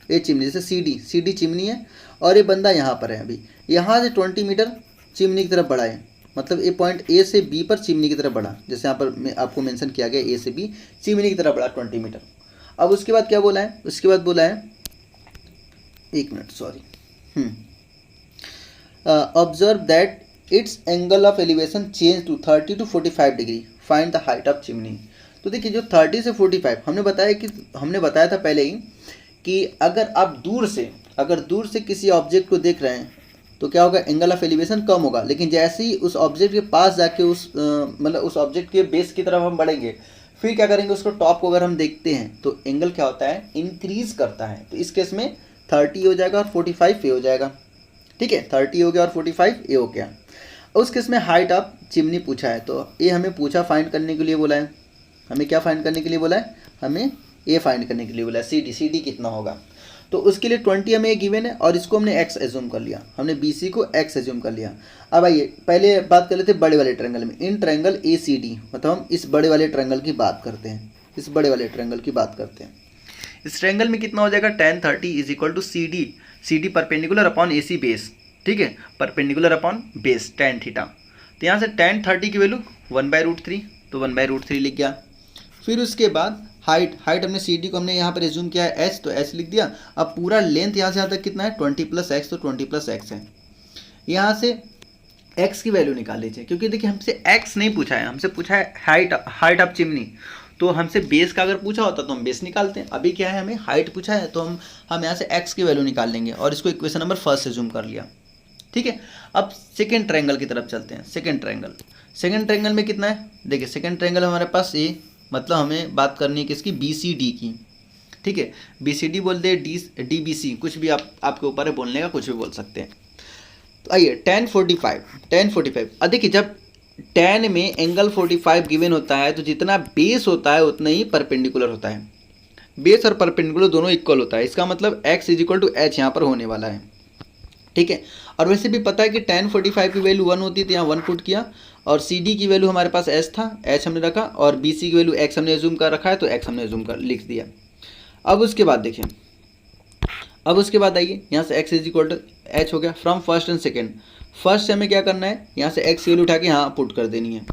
ये चिमनी जैसे सी डी चिमनी है और ये बंदा यहाँ पर है। अभी यहाँ से 20 मीटर चिमनी की तरफ बढ़ा है, मतलब ये पॉइंट ए से बी पर चिमनी की तरफ बढ़ा, जैसे यहाँ पर आपको मेंशन किया गया ए से बी चिमनी की तरफ बढ़ा 20 मीटर। अब उसके बाद क्या बोला है, उसके बाद बोला है, एक minute sorry, observe that its angle of elevation change to 30 to 45 degree, find the height of chimney. तो देखिए जो 30 से 45 हमने बताया था पहले ही कि अगर आप दूर से किसी ऑब्जेक्ट को देख रहे हैं तो क्या होगा, एंगल ऑफ एलिवेशन कम होगा। लेकिन जैसे ही उस ऑब्जेक्ट के पास जाके मतलब उस ऑब्जेक्ट के बेस की तरफ हम बढ़ेंगे, फिर क्या करेंगे, उसको टॉप को अगर हम देखते हैं तो एंगल क्या होता है, इंक्रीज करता है। तो इस केस में 30 हो जाएगा और 45 ए हो जाएगा। ठीक है, 30 हो गया और 45 ए हो गया। उस केस में हाइट ऑफ चिमनी पूछा है, तो ये हमें पूछा फाइंड करने के लिए बोला है, हमें क्या फाइंड करने के लिए बोला है, हमें ए फाइंड करने के लिए बोला है, सी डी कितना होगा। तो उसके लिए 20 हमें गिवन है और इसको हमने एक्स एज्यूम कर लिया, हमने बी सी को एक्स एज्यूम कर लिया। अब आइए पहले बात कर लेते हैं बड़े वाले ट्रायंगल में, in triangle A C D, मतलब हम इस बड़े वाले ट्रायंगल की बात करते हैं, इस बड़े वाले ट्रायंगल की बात करते हैं। इस ट्रायंगल में कितना हो जाएगा, tan 30 is equal to C D perpendicular upon A C base. ठीक है, perpendicular upon base tan theta. तो यहाँ से tan 30 की वैल्यू 1/√3, तो 1/√3 लिख गया। फिर उसके बाद हाइट हमने सी डी को हमने यहाँ पर एज्यूम किया है एच, तो एच लिख दिया। अब पूरा लेंथ यहाँ से यहाँ तक कितना है, 20 + x, तो 20 + x है। यहाँ से x की वैल्यू निकाल लीजिए, क्योंकि देखिए हमसे x नहीं पूछा है, हमसे पूछा है हाइट ऑफ चिमनी। तो हमसे बेस का अगर पूछा होता तो हम बेस निकालते हैं। अभी क्या है, हमें हाइट पूछा है, तो हम यहाँ से x की वैल्यू निकाल लेंगे और इसको इक्वेशन नंबर 1 एज्यूम कर लिया। ठीक है, अब सेकेंड ट्रायंगल की तरफ चलते हैं। सेकेंड ट्रायंगल में कितना है, देखिए सेकेंड ट्रायंगल हमारे पास ये, मतलब हमें बात करनी है किसकी, बी सी डी की। ठीक है, बी सी डी बोल दे, डी बी सी, कुछ भी आपके ऊपर है बोलने का, कुछ भी बोल सकते हैं। तो आइए tan 45। अब देखिए जब tan में एंगल 45 गिवन होता है तो जितना बेस होता है उतना ही परपेंडिकुलर होता है। बेस और परपेंडिकुलर दोनों इक्वल होता है, इसका मतलब x is equal to h यहाँ पर होने वाला है। ठीक है, और वैसे भी पता है कि tan 45 की वैल्यू 1 होती थी, यहाँ 1 पुट किया, और सी डी की वैल्यू हमारे पास एच था, एच हमने रखा, और बी सी की वैल्यू एक्स हमने एज्यूम कर रखा है, तो एक्स हमने एज्यूम कर लिख दिया। अब उसके बाद देखिए, अब उसके बाद आइए यहाँ से x is equal to h हो गया from first and second. First से हमें क्या करना है, यहाँ से x की वैल्यू उठा के यहाँ पुट कर देनी है।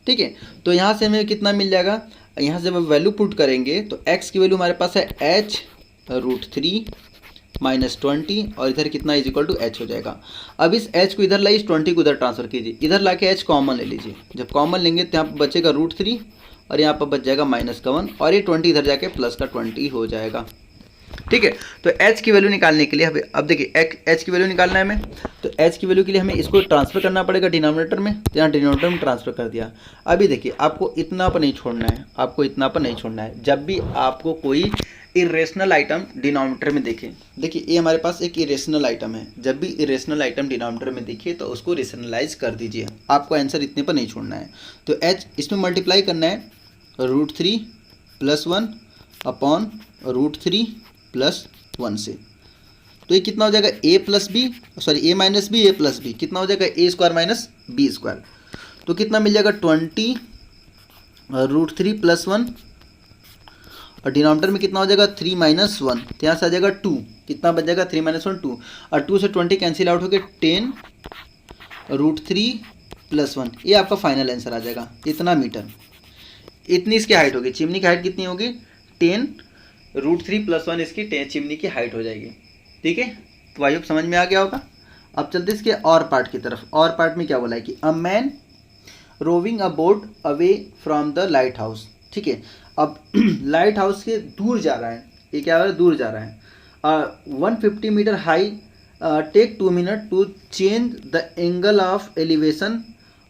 ठीक है, तो यहाँ से हमें कितना मिल जाएगा, यहाँ से जब वैल्यू पुट करेंगे तो x की वैल्यू हमारे पास है h√3 - 20, और इधर कितना इज इक्वल टू h हो जाएगा। अब इस h को इधर लाइए, इस 20 को इधर ट्रांसफर कीजिए, इधर ला के h कॉमन ले लीजिए। जब कॉमन लेंगे तो यहाँ पर बचेगा √3 और यहाँ पर बच जाएगा -1, और ये 20 इधर जाके +20 हो जाएगा। ठीक है, तो h की वैल्यू निकालने के लिए अब देखिए h की वैल्यू निकालना है हमें, तो h की वैल्यू के लिए हमें इसको ट्रांसफर करना पड़ेगा डिनोमिनेटर में, तो यहाँ डिनोमिनेटर में ट्रांसफर कर दिया। अभी देखिए आपको इतना पर नहीं छोड़ना है, आपको इतना पर नहीं छोड़ना है। जब भी आपको कोई इरेशनल आइटम डिनोमिनेटर में देखें, देखिए ये हमारे पास एक इरेशनल आइटम है, जब भी इरेशनल आइटम डिनोमिनेटर में देखिए तो उसको रेशनलाइज कर दीजिए, आपको आंसर इतने पर नहीं छोड़ना है। तो h इसमें मल्टीप्लाई करना है √3 + 1 अपॉन √3 + 1 से, तो ये कितना हो जाएगा, a - b, sorry a - b a + b, कितना हो जाएगा a² - b²। तो कितना मिल जाएगा 20 √3 + 1, और डिनोमिनेटर में कितना हो जाएगा 3 - 1, तो यहाँ से आ जाएगा 2, कितना बच जाएगा 3 - 1 2, और 2 से 20 कैंसिल आउट हो गया 10 √3 + 1, ये आपका फाइनल आंसर आ जाएगा, इतना मीटर। इतनी इसकी हाइट होगी, चिमनी की हाइट कितनी होगी 10 √3 + 1 इसकी चिमनी की हाइट हो जाएगी। ठीक है, तो आई होप समझ में आ गया होगा। अब चलते इसके और पार्ट की तरफ। और पार्ट में क्या बोला है कि a man roving a boat away from the lighthouse. ठीक है, अब लाइट हाउस के दूर जा रहा है, ये क्या हो रहा है, दूर जा रहा है। 150 metre high, take 2 minute to change the angle of elevation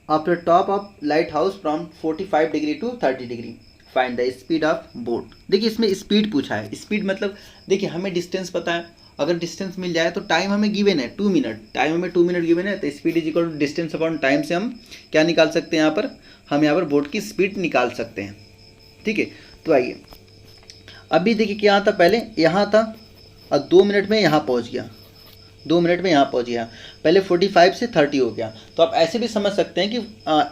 of the top of lighthouse from 45 degree to 30 degree. Find the speed of boat. देखिए इसमें स्पीड पूछा है। स्पीड मतलब देखिए हमें डिस्टेंस पता है, अगर डिस्टेंस मिल जाए तो टाइम हमें गिवन है 2 मिनट, टाइम हमें 2 मिनट गिवन है, तो speed is equal to distance upon time से हम क्या निकाल सकते हैं, यहाँ पर हम यहाँ पर बोट की स्पीड निकाल सकते हैं। ठीक है, तो आइए अभी देखिए क्या था, पहले यहाँ था और 2 मिनट में यहाँ पहुँच गया, 2 मिनट में यहाँ पहुँच गया, पहले 45 से 30 हो गया। तो आप ऐसे भी समझ सकते हैं कि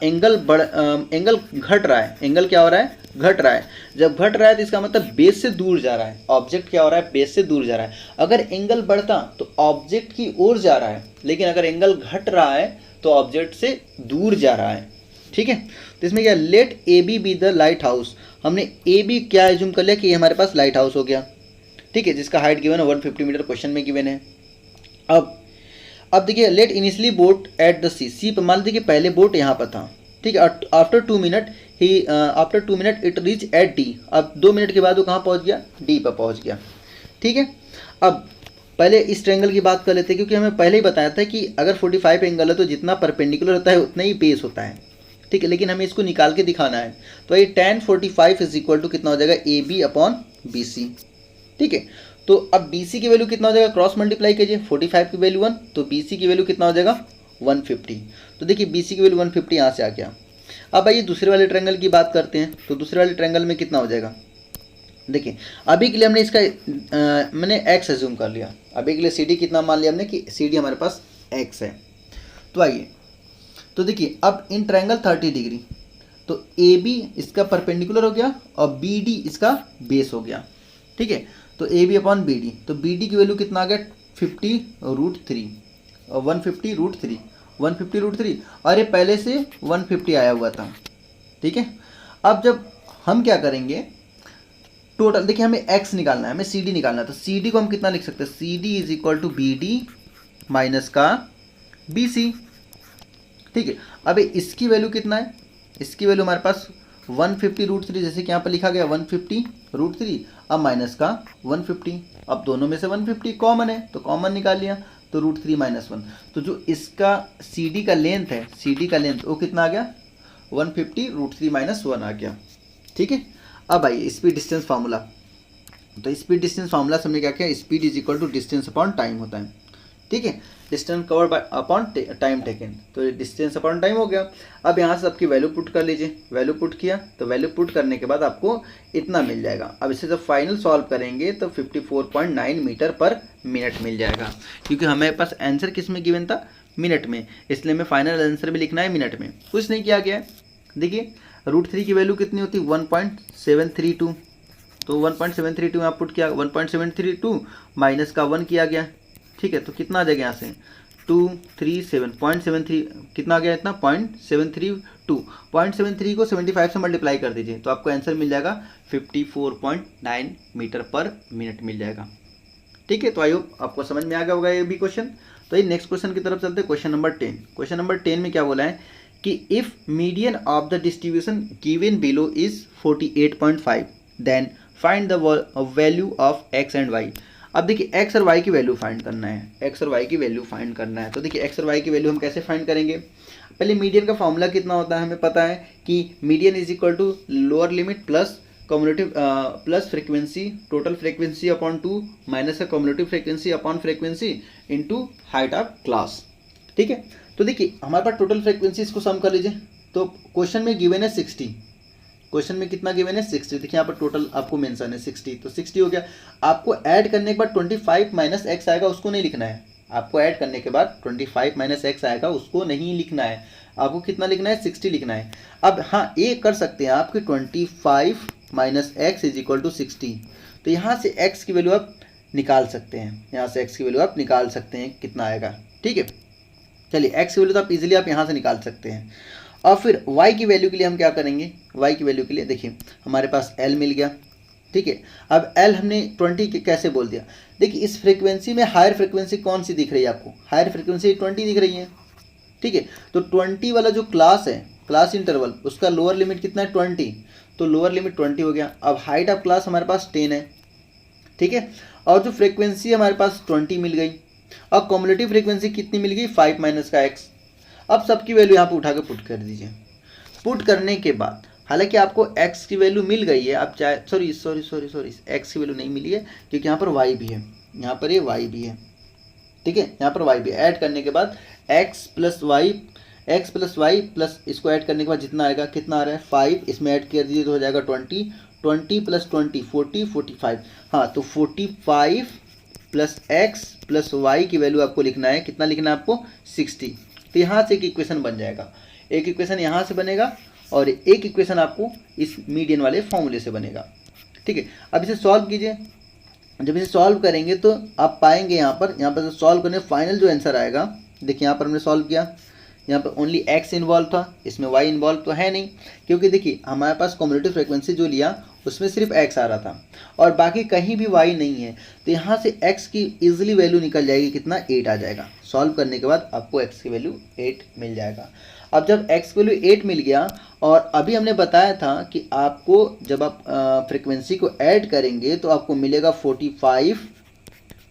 एंगल घट रहा है, एंगल क्या हो रहा है, घट रहा है। जब घट रहा है तो इसका मतलब बेस से दूर जा रहा है, ऑब्जेक्ट क्या हो रहा है, बेस से दूर जा रहा है। अगर एंगल बढ़ता तो ऑब्जेक्ट की ओर जा रहा है, लेकिन अगर एंगल घट रहा है तो ऑब्जेक्ट से दूर जा रहा है। ठीक है, तो इसमें क्या, let A B the lighthouse. हमने ए बी क्या एज्यूम कर लिया कि ये हमारे पास लाइट हाउस हो गया। ठीक है, जिसका हाइट गिवन है 150 मीटर, क्वेश्चन में गिवन है। अब देखिए let initially boat at the sea पर मान लीजिए पहले बोट यहाँ पर था। ठीक है, after 2 minute after 2 minute it reach at D. अब 2 मिनट के बाद वो कहाँ पहुँच गया, डी पर पहुँच गया। ठीक है, अब पहले इस ट्रायंगल की बात कर लेते हैं, क्योंकि हमें पहले ही बताया था कि अगर 45 एंगल है तो जितना परपेंडिकुलर होता है उतना ही बेस होता है। ठीक है, लेकिन हमें इसको निकाल के दिखाना है, तो ये tan 45 इज इक्वल टू कितना हो जाएगा, A B upon B C. ठीक है, तो अब बी सी की वैल्यू कितना हो जाएगा, क्रॉस मल्टीप्लाई कीजिए, 45 की वैल्यू 1, तो बी सी की वैल्यू कितना हो जाएगा 150। तो देखिए बी सी की वैल्यू 150 यहाँ से आ गया। अब आइए दूसरे वाले ट्रायंगल की बात करते हैं, तो दूसरे वाले ट्रायंगल में कितना हो जाएगा। देखिए अभी के लिए हमने इसका मैंने x एज्यूम कर लिया, अभी के लिए सी डी कितना मान लिया हमने कि सी डी हमारे पास x है। तो आइए तो देखिए अब इन ट्रायंगल 30 डिग्री, तो ए बी इसका परपेंडिकुलर हो गया और बी डी इसका बेस हो गया। ठीक है, तो A B upon B D, तो बी डी की वैल्यू कितना आ गया 50√3 और 150√3, 150√3, और ये पहले से 150 आया हुआ था। ठीक है, अब जब हम क्या करेंगे, टोटल देखिए हमें x निकालना है, हमें सी डी निकालना है, तो सी डी को हम कितना लिख सकते हैं, C D is equal to B D minus का बी सी। ठीक है, अब इसकी वैल्यू कितना है, इसकी वैल्यू हमारे पास 150√3, जैसे कि यहाँ पर लिखा गया 150√3, अब माइनस का 150, अब दोनों में से 150 कॉमन है तो कॉमन निकाल लिया, तो √3 - 1, तो जो इसका सी डी का लेंथ है, सी डी का लेंथ वो कितना आ गया 150√3 - 1 आ गया। ठीक है, अब आइए स्पीड डिस्टेंस फार्मूला, तो स्पीड डिस्टेंस फार्मूला से हमने क्या किया, speed is equal to distance upon time होता है। ठीक है, distance cover by upon time taken, तो डिस्टेंस अपॉन टाइम हो गया। अब यहाँ से आपकी वैल्यू पुट कर लीजिए, वैल्यू पुट किया तो वैल्यू पुट करने के बाद आपको इतना मिल जाएगा। अब इसे जब फाइनल सॉल्व करेंगे तो 54.9 मीटर पर मिनट मिल जाएगा, क्योंकि हमारे पास आंसर किस में गिवन था, मिनट में, इसलिए हमें फाइनल आंसर भी लिखना है मिनट में, कुछ नहीं किया गया है। देखिए √3 की वैल्यू कितनी होती है 1.732, तो 1.732 आप पुट किया, 1.732 माइनस का 1 किया गया। ठीक है, तो कितना आ जाएगा यहाँ से 237.73, कितना आ गया इतना 0.732, 0.73 को 75 से मल्टीप्लाई कर दीजिए तो आपको आंसर मिल जाएगा 54.9 मीटर पर मिनट मिल जाएगा। ठीक है, तो आई होप आपको समझ में आ गया होगा ये भी क्वेश्चन। तो ये नेक्स्ट क्वेश्चन की तरफ चलते हैं, क्वेश्चन नंबर 10। क्वेश्चन नंबर 10 में क्या बोला है कि if median of the distribution given below is 48.5 then find the value of x and y। अब देखिए x और y की वैल्यू फाइंड करना है, x और y की वैल्यू फाइंड करना है। तो देखिए x और y की वैल्यू हम कैसे फाइंड करेंगे, पहले मीडियन का फॉर्मूला कितना होता है हमें पता है कि median is equal to lower limit plus cumulative plus frequency, total frequency upon 2 minus का cumulative frequency upon frequency into height of class. ठीक है, तो देखिए हमारे पास टोटल फ्रीक्वेंसी, इसको सम कर लीजिए, तो क्वेश्चन में गिवन है 60, क्वेश्चन में कितना गिवन है 60, देखिए यहाँ पर टोटल आपको मेंशन है 60, तो 60 हो गया। आपको ऐड करने के बाद 25 माइनस x आएगा, उसको नहीं लिखना है, आपको ऐड करने के बाद 25 माइनस x आएगा, उसको नहीं लिखना है, आपको कितना लिखना है 60 लिखना है। अब हाँ ये कर सकते हैं आपकी 25 minus x is equal to 60, तो यहाँ से x की वैल्यू आप निकाल सकते हैं, यहाँ से x की वैल्यू आप निकाल सकते हैं कितना आएगा। ठीक है, चलिए x की वैल्यू तो आप इजीली आप यहाँ से निकाल सकते हैं। और फिर y की वैल्यू के लिए हम क्या करेंगे, y की वैल्यू के लिए देखिए हमारे पास L मिल गया, ठीक है। अब एल हमने 20 के कैसे बोल दिया, देखिए इस फ्रीक्वेंसी में हायर फ्रीक्वेंसी कौन सी दिख रही है आपको, हायर फ्रीक्वेंसी 20 दिख रही है, ठीक है। तो 20 वाला जो क्लास है, क्लास इंटरवल, उसका लोअर लिमिट कितना है 20, तो लोअर लिमिट 20 हो गया। अब हाइट ऑफ क्लास हमारे पास 10 है, ठीक है। और जो फ्रीक्वेंसी हमारे पास 20 मिल गई। अब कॉम्युलेटिव फ्रीक्वेंसी कितनी मिल गई 5 माइनस का x। अब सबकी वैल्यू यहाँ पे उठा के पुट कर दीजिए। पुट करने के बाद हालांकि आपको x की वैल्यू मिल गई है, आप चाहे सॉरी x की वैल्यू नहीं मिली है क्योंकि यहाँ पर y भी है, यहाँ पर ये y भी है, ठीक है, यहाँ पर y भी है। ऐड करने के बाद x प्लस वाई प्लस इसको ऐड करने के बाद जितना आएगा, कितना आ रहा है 5, इसमें ऐड कर दीजिए तो हो जाएगा 20 प्लस 20 45। हाँ, तो 45 प्लस x प्लस वाई की वैल्यू आपको लिखना है, कितना लिखना है आपको 60। तो यहाँ से एक इक्वेशन बन जाएगा, एक इक्वेशन यहाँ से बनेगा और एक इक्वेशन आपको इस मीडियन वाले फॉर्मूले से बनेगा, ठीक है। अब इसे सॉल्व कीजिए। जब इसे सॉल्व करेंगे तो आप पाएंगे यहाँ पर सॉल्व करने फाइनल जो आंसर आएगा, देखिए यहाँ पर हमने सॉल्व किया, यहाँ पर ओनली x इन्वॉल्व था, इसमें y इन्वॉल्व तो है नहीं, क्योंकि देखिए हमारे पास कॉम्युलेटिव फ्रीक्वेंसी जो लिया उसमें सिर्फ x आ रहा था और बाकी कहीं भी y नहीं है। तो यहाँ से x की इजीली वैल्यू निकल जाएगी, कितना 8 आ जाएगा। सॉल्व करने के बाद आपको x की वैल्यू 8 मिल जाएगा। अब जब x की वैल्यू 8 मिल गया और अभी हमने बताया था कि आपको जब आप फ्रीक्वेंसी को ऐड करेंगे तो आपको मिलेगा 45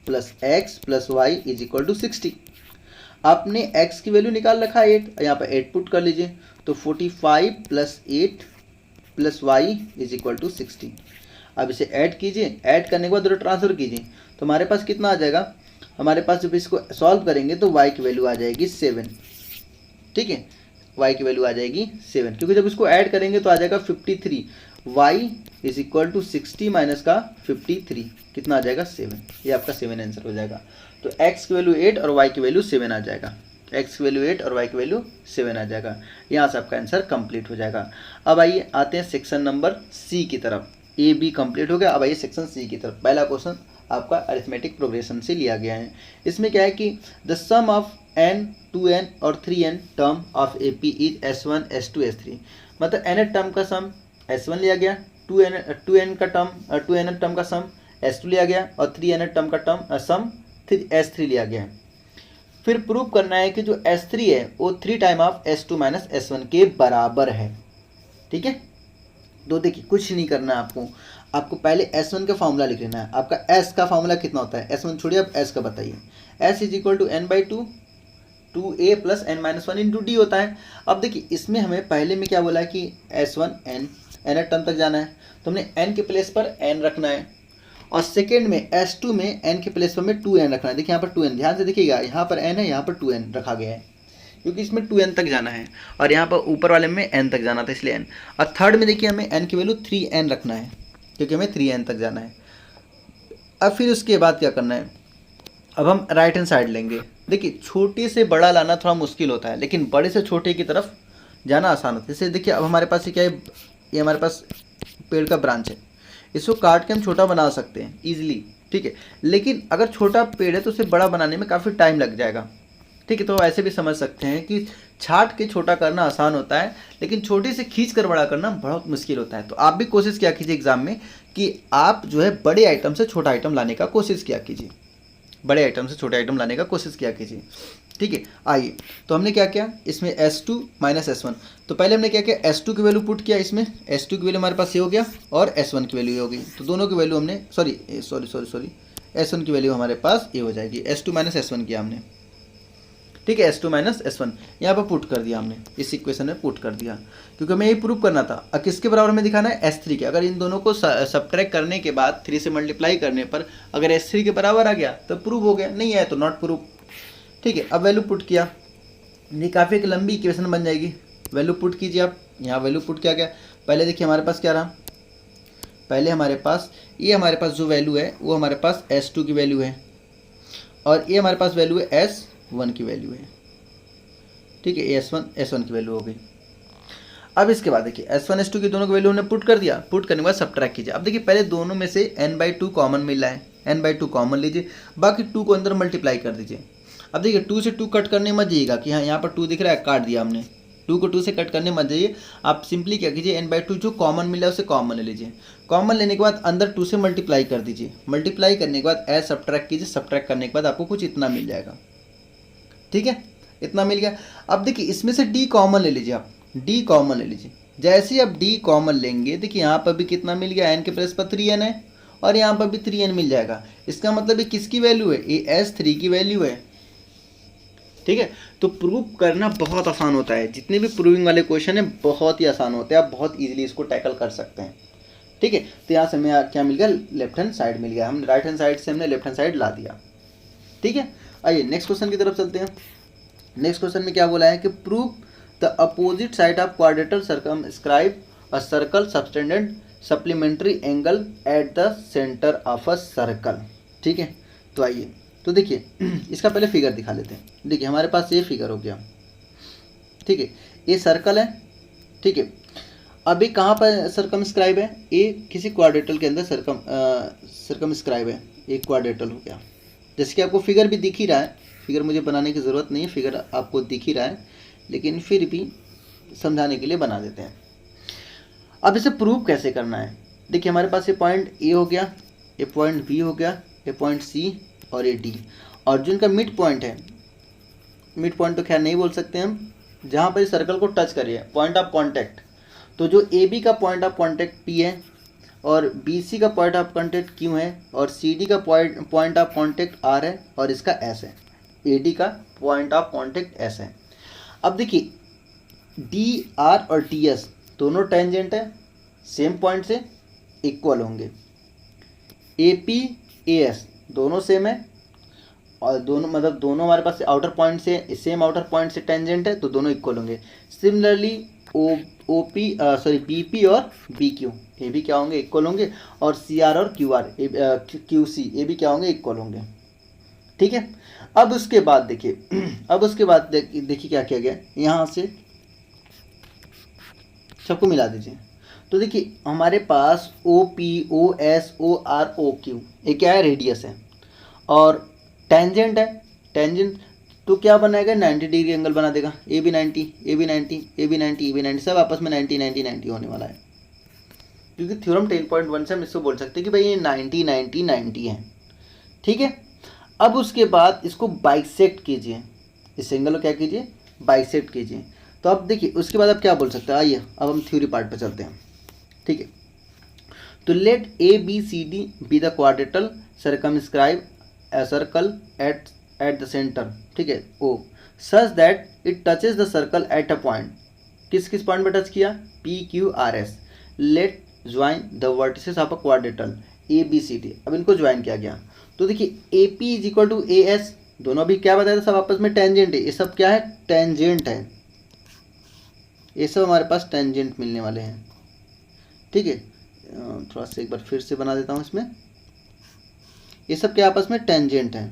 plus x plus y is equal to 60। आपने x की वैल्यू निकाल रखा है 8, यहाँ पर 8 पुट कर लीजिए, तो 45 plus 8 plus y is equal to 60। अब इसे ऐड कीजिए, ऐड करने के बाद ट्रांसफर कीजिए तो हमारे पास कितना आ जाएगा, हमारे पास जब इसको सॉल्व करेंगे तो y की वैल्यू आ जाएगी 7, ठीक है, y की वैल्यू आ जाएगी 7, क्योंकि जब इसको ऐड करेंगे तो आ जाएगा 53, y is equal to 60 minus का 53, कितना आ जाएगा 7। ये आपका 7 आंसर हो जाएगा। तो x की वैल्यू 8 और y की वैल्यू 7 आ जाएगा, x की वैल्यू 8 और y की वैल्यू 7 आ जाएगा। यहाँ से आपका आंसर कंप्लीट हो जाएगा। अब आइए आते हैं सेक्शन नंबर सी की तरफ। ए बी कंप्लीट हो गया, अब आइए सेक्शन सी की तरफ। पहला क्वेश्चन आपका अरिथमेटिक प्रोग्रेशन से लिया गया है। इसमें क्या है कि the sum of n 2n और 3n term of A P is s1 s2 s3, मतलब n टर्म का सम s1 लिया गया, 2n का टर्म 2n टर्म का सम s2 लिया गया और 3n टर्म का सम s3 लिया गया है। फिर प्रूव करना है कि जो s3 है वो 3 time of s2 minus s1 के बराबर है, ठीक है। तो देखिए कुछ नहीं करना है आपको पहले s1 का फॉर्मूला लिख लेना है। आपका s का फॉर्मूला कितना होता है, s1 छोड़िए, आप s का बताइए। s is equal to n by 2a plus n minus 1 into d होता है। अब देखिए इसमें हमें पहले में क्या बोला है कि s1 n टर्म तक जाना है, तो हमने n के प्लेस पर n रखना है और सेकेंड में s2 में n के प्लेस पर में 2n रखना है। देखिए यहाँ पर 2n, ध्यान से देखिएगा, यहाँ पर n है, यहाँ पर 2n रखा गया है क्योंकि इसमें 2n तक जाना है और यहाँ पर ऊपर वाले में n तक जाना था इसलिए n। और थर्ड में देखिए हमें n की वैल्यू 3n रखना है क्योंकि हमें 3n तक जाना है। अब फिर उसके बाद क्या करना है, अब हम राइट हैंड साइड लेंगे। देखिए छोटे से बड़ा लाना थोड़ा मुश्किल होता है लेकिन बड़े से छोटे की तरफ जाना आसान होता है। जैसे देखिए अब हमारे पास ये क्या है, ये हमारे पास पेड़ का ब्रांच है, इसको काट के हम छोटा बना सकते हैं ईजिली, ठीक है। लेकिन अगर छोटा पेड़ है तो उसे बड़ा बनाने में काफ़ी टाइम लग जाएगा, ठीक है। तो ऐसे भी समझ सकते हैं कि छाट के छोटा करना आसान होता है लेकिन छोटे से खींच कर बड़ा करना बहुत मुश्किल होता है। तो आप भी कोशिश किया कीजिए एग्जाम में कि आप जो है बड़े आइटम से छोटा आइटम लाने का कोशिश किया कीजिए, बड़े आइटम से छोटे आइटम लाने का कोशिश किया कीजिए, ठीक है। आइए तो हमने क्या किया इसमें s2 माइनस s1, तो पहले हमने क्या किया s2 की वैल्यू पुट किया, इसमें s2 की वैल्यू हमारे पास ये हो गया और s1 की वैल्यू ये हो गई। तो दोनों की वैल्यू हमने सॉरी s1 की वैल्यू हमारे पास ये हो जाएगी, s2 माइनस s1 किया हमने, ठीक है। s2 माइनस s1 यहाँ पर पुट कर दिया हमने, इस इक्वेशन में पुट कर दिया क्योंकि हमें ये प्रूव करना था। अब किसके बराबर हमें दिखाना है s3 के। अगर इन दोनों को सब्ट्रैक्ट करने के बाद 3 से मल्टीप्लाई करने पर अगर s3 के बराबर आ गया तो प्रूव हो गया, नहीं आया तो नॉट प्रूव, ठीक है। अब वैल्यू पुट किया, ये काफ़ी एक लंबी इक्वेशन बन जाएगी। वैल्यू पुट कीजिए आप, यहाँ वैल्यू पुट किया गया। पहले देखिए हमारे पास क्या रहा, पहले हमारे पास ये हमारे पास जो वैल्यू है वो हमारे पास s2 की वैल्यू है और ये हमारे पास वैल्यू है s1 की वैल्यू है, ठीक है। s1 की वैल्यू हो गई। अब इसके बाद देखिए s1 s2 की दोनों की वैल्यू हमने पुट कर दिया, पुट करने के बाद सब्ट्रैक्ट कीजिए। अब देखिए पहले दोनों में से n/2 कॉमन मिल रहा है, n/2 कॉमन लीजिए, बाकी 2 को अंदर मल्टीप्लाई कर दीजिए। अब देखिए 2 से 2 कट करने मत जाइएगा कि हाँ यहाँ पर 2 दिख रहा है, काट दिया हमने, 2 को 2 से कट करने मत जाइए, आप सिंपली क्या कीजिए n/2 जो कॉमन मिला है उसे कॉमन ले लीजिए। कॉमन लेने के बाद अंदर 2 से मल्टीप्लाई कर दीजिए, मल्टीप्लाई करने के बाद ऐड सब्ट्रैक्ट कीजिए, सब्ट्रैक्ट करने के बाद आपको कुछ इतना मिल जाएगा। ठीक है, इतना मिल गया। अब देखिए इसमें से d कॉमन ले लीजिए, आप d कॉमन ले लीजिए। जैसे ही आप d कॉमन लेंगे देखिए यहाँ पर भी कितना मिल गया, n के प्लेस पर 3n है और यहाँ पर भी 3n मिल जाएगा। इसका मतलब ये किसकी वैल्यू है, ये S3 की वैल्यू है। ठीक है, तो प्रूव करना बहुत आसान होता है, जितने भी प्रूविंग वाले क्वेश्चन है बहुत ही आसान होते हैं, आप बहुत इजीली इसको टैकल कर सकते हैं। ठीक है, तो यहाँ से हमें क्या मिल गया, लेफ्ट हैंड साइड मिल गया, हम राइट हैंड साइड से हमने लेफ्ट हैंड साइड ला दिया। ठीक है, आइए नेक्स्ट क्वेश्चन की तरफ चलते हैं। नेक्स्ट क्वेश्चन में क्या बोला है कि prove the opposite side of quadrilateral circumscribe a circle subtended supplementary angle at the centre of a circle. ठीक है, तो आइए तो देखिए इसका पहले फिगर दिखा लेते हैं। देखिए हमारे पास ये फिगर हो गया। ठीक है, ये सर्कल है। ठीक है, अभी कहाँ पर सर्कमस्क्राइब है, ये किसी क्वाड्रेटल के अंदर सर्कमस्क्राइब है, एक क्वाड्रेटल हो गया। जैसे कि आपको फिगर भी दिख ही रहा है, फिगर मुझे बनाने की ज़रूरत नहीं है, फिगर आपको दिख ही रहा है, लेकिन फिर भी समझाने के लिए बना देते हैं। अब इसे प्रूव कैसे करना है, देखिए हमारे पास ये पॉइंट ए हो गया, ये पॉइंट बी हो गया, ये पॉइंट सी और ये डी, और जो इनका मिड पॉइंट है, मिड पॉइंट तो खैर नहीं बोल सकते हम, जहाँ पर इस सर्कल को टच करिए, पॉइंट ऑफ कॉन्टैक्ट। तो जो ए बी का पॉइंट ऑफ कॉन्टैक्ट पी है और बी सी का पॉइंट ऑफ कॉन्टैक्ट क्यू है और सी डी का पॉइंट ऑफ कॉन्टैक्ट आर है और इसका एस है, ए डी का पॉइंट ऑफ कॉन्टैक्ट एस है। अब देखिए डी आर और टी एस दोनों टेंजेंट है, सेम पॉइंट से इक्वल होंगे। ए पी ए एस दोनों सेम है और दोनों मतलब दोनों हमारे पास आउटर पॉइंट से सेम आउटर पॉइंट से टेंजेंट है, तो दोनों इक्वल होंगे। Similarly O P sorry B P और बी क्यू ये भी क्या होंगे, इक्वल होंगे, और सी आर और क्यू आर क्यू सी ये भी क्या होंगे, इक्वल होंगे। ठीक है, अब उसके बाद देखिए अब उसके बाद देखिए क्या किया गया, यहाँ से सबको मिला दीजिए। तो देखिए हमारे पास O P O S O R O Q ये क्या है, रेडियस है और टेंजेंट है। टेंजेंट तो क्या बनाएगा, 90 डिग्री एंगल बना देगा, A B 90 A B 90 A B 90 A B 90 सब आपस में 90 90 90 होने वाला है, क्योंकि थ्योरम 10.1 से हम इसको बोल सकते हैं कि भाई ये 90 90 90 है। ठीक है, अब उसके बाद इसको बाइसेक्ट कीजिए, इस एंगल को क्या कीजिए, बाइसेक्ट कीजिए। तो अब देखिए उसके बाद आप क्या बोल सकते हैं, आइए अब हम थ्योरी पार्ट पे चलते हैं। ठीक है, तो let A B C D be the quadrilateral circumscribe a circle at the centre. ठीक है, O such that it touches the circle at a point, किस किस पॉइंट पे टच किया, P Q R S. Let join the vertices of a quadrilateral A B C D, अब इनको ज्वाइन किया गया। तो देखिए A P is equal to A S, दोनों अभी क्या बताया था, सब आपस में टेंजेंट है, ये सब क्या है, टेंजेंट है, ये सब हमारे पास टेंजेंट मिलने वाले हैं। ठीक है, थोड़ा सा एक बार फिर से बना देता हूँ इसमें, ये सब क्या आपस में टेंजेंट है।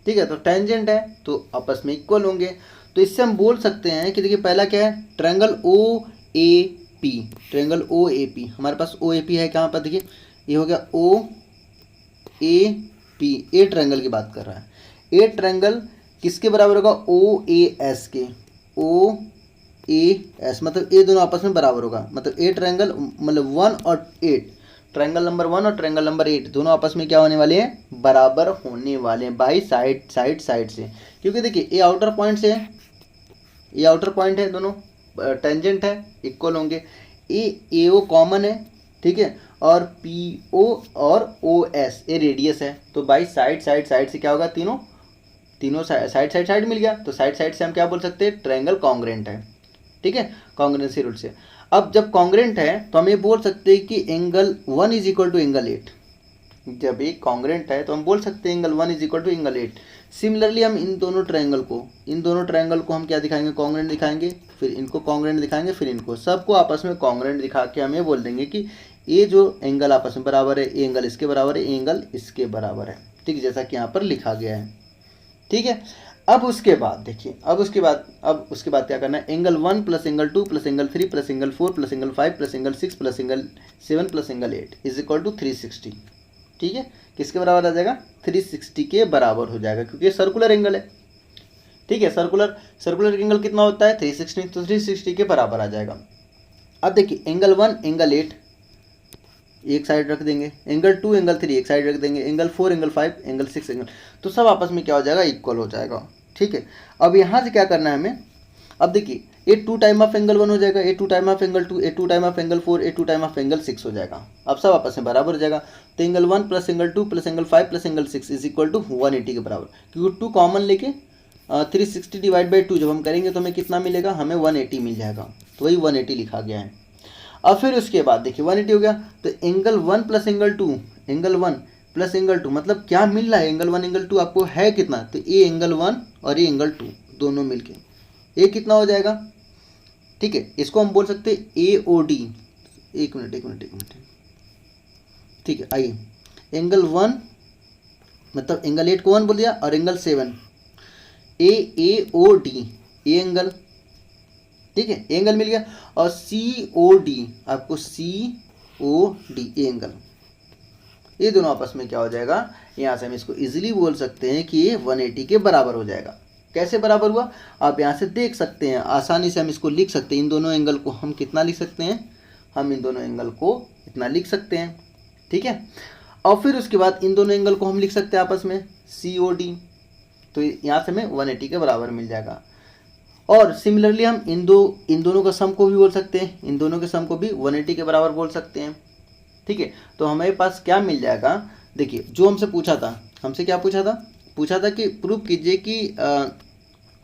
ठीक है, तो टेंजेंट है तो आपस में इक्वल होंगे। तो इससे हम बोल सकते हैं कि देखिए पहला क्या है, triangle O A P, triangle O A P, हमारे पास ओ ए पी है कहाँ पर, देखिए ये हो गया ओ ए पी, ए ट्रायंगल की बात कर रहा है। ए ट्रायंगल किसके बराबर होगा, ओ ए एस के, ओ ए एस मतलब ये दोनों आपस में बराबर होगा, मतलब ए ट्रायंगल मतलब 1 और 8, ट्रायंगल नंबर 1 और ट्रायंगल नंबर 8 दोनों आपस में क्या होने वाले हैं, बराबर होने वाले हैं बाई साइड से। क्योंकि देखिए ये आउटर पॉइंट से है, ये आउटर पॉइंट है, दोनों टेंजेंट है, इक्वल होंगे। ए ओ कॉमन है, ठीक है, और पी ओ और ओ एस ये रेडियस है, तो बाई साइड से क्या होगा, तीनों साइड मिल गया, तो साइड से हम क्या बोल सकते हैं, ट्रायंगल कॉन्ग्रेंट है। ठीक है, कॉन्ग्रेंसी रूल से। अब जब कॉन्ग्रेंट है तो हम ये बोल सकते हैं कि angle 1 is equal to angle 8, जब ये कॉन्ग्रेंट है तो हम बोल सकते हैं angle 1 is equal to angle 8। Similarly हम इन दोनों ट्रायंगल को हम क्या दिखाएंगे, कॉन्ग्रेंट दिखाएंगे, फिर इनको कॉन्ग्रेंट दिखाएंगे, फिर इनको सबको आपस में कॉन्ग्रेंट दिखा के हम ये बोल देंगे कि ये जो एंगल आपस में बराबर है, ये एंगल इसके बराबर है, ये एंगल इसके बराबर है। ठीक, जैसा कि यहाँ पर लिखा गया है। ठीक है, अब उसके बाद देखिए, अब उसके बाद क्या करना है, angle 1 plus angle 2 plus angle 3 plus angle 4 plus angle 5 plus angle 6 plus angle 7 plus angle 8 is equal to 360। ठीक है, किसके बराबर आ जाएगा, 360 के बराबर हो जाएगा, क्योंकि ये सर्कुलर एंगल है। ठीक है। सर्कुलर एंगल कितना होता है 360, तो 360 के बराबर आ जाएगा। अब देखिए एंगल 1 एंगल 8 एक साइड रख देंगे, एंगल 2 एंगल 3 एक साइड रख देंगे, एंगल 4 एंगल 5 एंगल 6 एंगल, तो सब आपस में क्या हो जाएगा इक्वल हो जाएगा। ठीक है। अब यहाँ से क्या करना है हमें, अब देखिए ए 2 टाइम ऑफ एंगल 1 हो जाएगा, ए 2 time of angle 2, A 2 time of angle 4, A 2 time of angle 6 हो जाएगा। अब सब आपस में बराबर हो जाएगा। तो angle 1 plus angle 2 plus angle 5 plus angle 6 is equal to 180 के बराबर, क्योंकि 2 कॉमन लेके 360 डिवाइड बाई 2 जब हम करेंगे तो हमें कितना मिलेगा, हमें 180 मिल जाएगा। तो वही 180 लिखा गया है। अब फिर उसके बाद देखिए 180 हो गया, तो angle 1 plus angle 2, angle 1 plus angle 2 मतलब क्या मिल रहा है, एंगल 1 एंगल 2 आपको है कितना, तो ये एंगल 1 और ये एंगल 2 दोनों मिलके ये कितना हो जाएगा। ठीक है, इसको हम बोल सकते हैं AOD। एक मिनट। ठीक है, आइए एंगल 1 मतलब एंगल 8 को 1 बोल दिया और एंगल 7 AOD ये एंगल, ठीक है एंगल मिल गया। और COD आपको COD एंगल, ये दोनों आपस में क्या हो जाएगा, यहाँ से हम इसको इजीली बोल सकते हैं कि ये 180 के बराबर हो जाएगा। कैसे बराबर हुआ, आप यहाँ से देख सकते हैं, आसानी से हम इसको लिख सकते हैं। इन दोनों एंगल को हम कितना लिख सकते हैं, हम इन दोनों एंगल को इतना लिख सकते हैं। ठीक है, और फिर उसके बाद इन दोनों एंगल को हम लिख सकते हैं आपस में COD, तो यहाँ से हमें 180 के बराबर मिल जाएगा। और सिमिलरली हम इन दोनों का सम को भी बोल सकते हैं, इन दोनों के सम को भी 180 के बराबर बोल सकते हैं। ठीक है, तो हमारे पास क्या मिल जाएगा, देखिए जो हमसे पूछा था, हमसे क्या पूछा था कि प्रूव कीजिए कि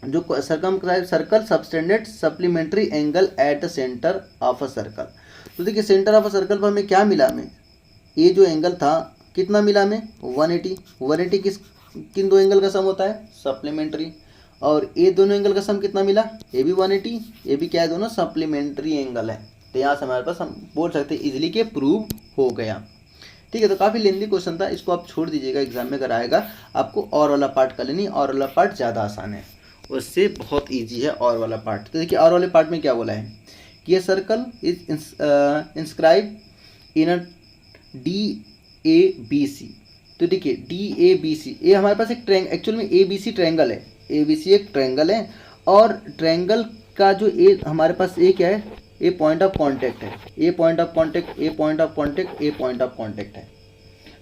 जो circle subtended supplementary angle at the centre of a circle. तो देखिए सेंटर ऑफ अ सर्कल पर हमें क्या मिला, हमें ये जो एंगल था कितना मिला हमें 180 किन दो एंगल का सम होता है सप्लीमेंट्री, और ये दोनों एंगल का सम कितना मिला, ये भी 180, ये भी क्या है दोनों सप्लीमेंट्री एंगल है। तो यहाँ से हमारे पास हम बोल सकते हैं इजीली कि प्रूव हो गया। ठीक है, तो काफ़ी लेंदी क्वेश्चन था, इसको आप छोड़ दीजिएगा, एग्जाम में अगर आएगा आपको और वाला पार्ट कर लेनी, और वाला पार्ट ज़्यादा आसान है, उससे बहुत ईजी है और वाला पार्ट। तो देखिए और वाले पार्ट में क्या बोला है कि ये circle is inscribe in a DABC। तो देखिए DABC ये हमारे पास एक एक्चुअल में ABC ट्रायंगल है, ABC एक ट्रायंगल है, और ट्रायंगल का जो ए हमारे पास ए क्या है, ए पॉइंट ऑफ कांटेक्ट है, a point of contact, a point of contact, a point of contact है।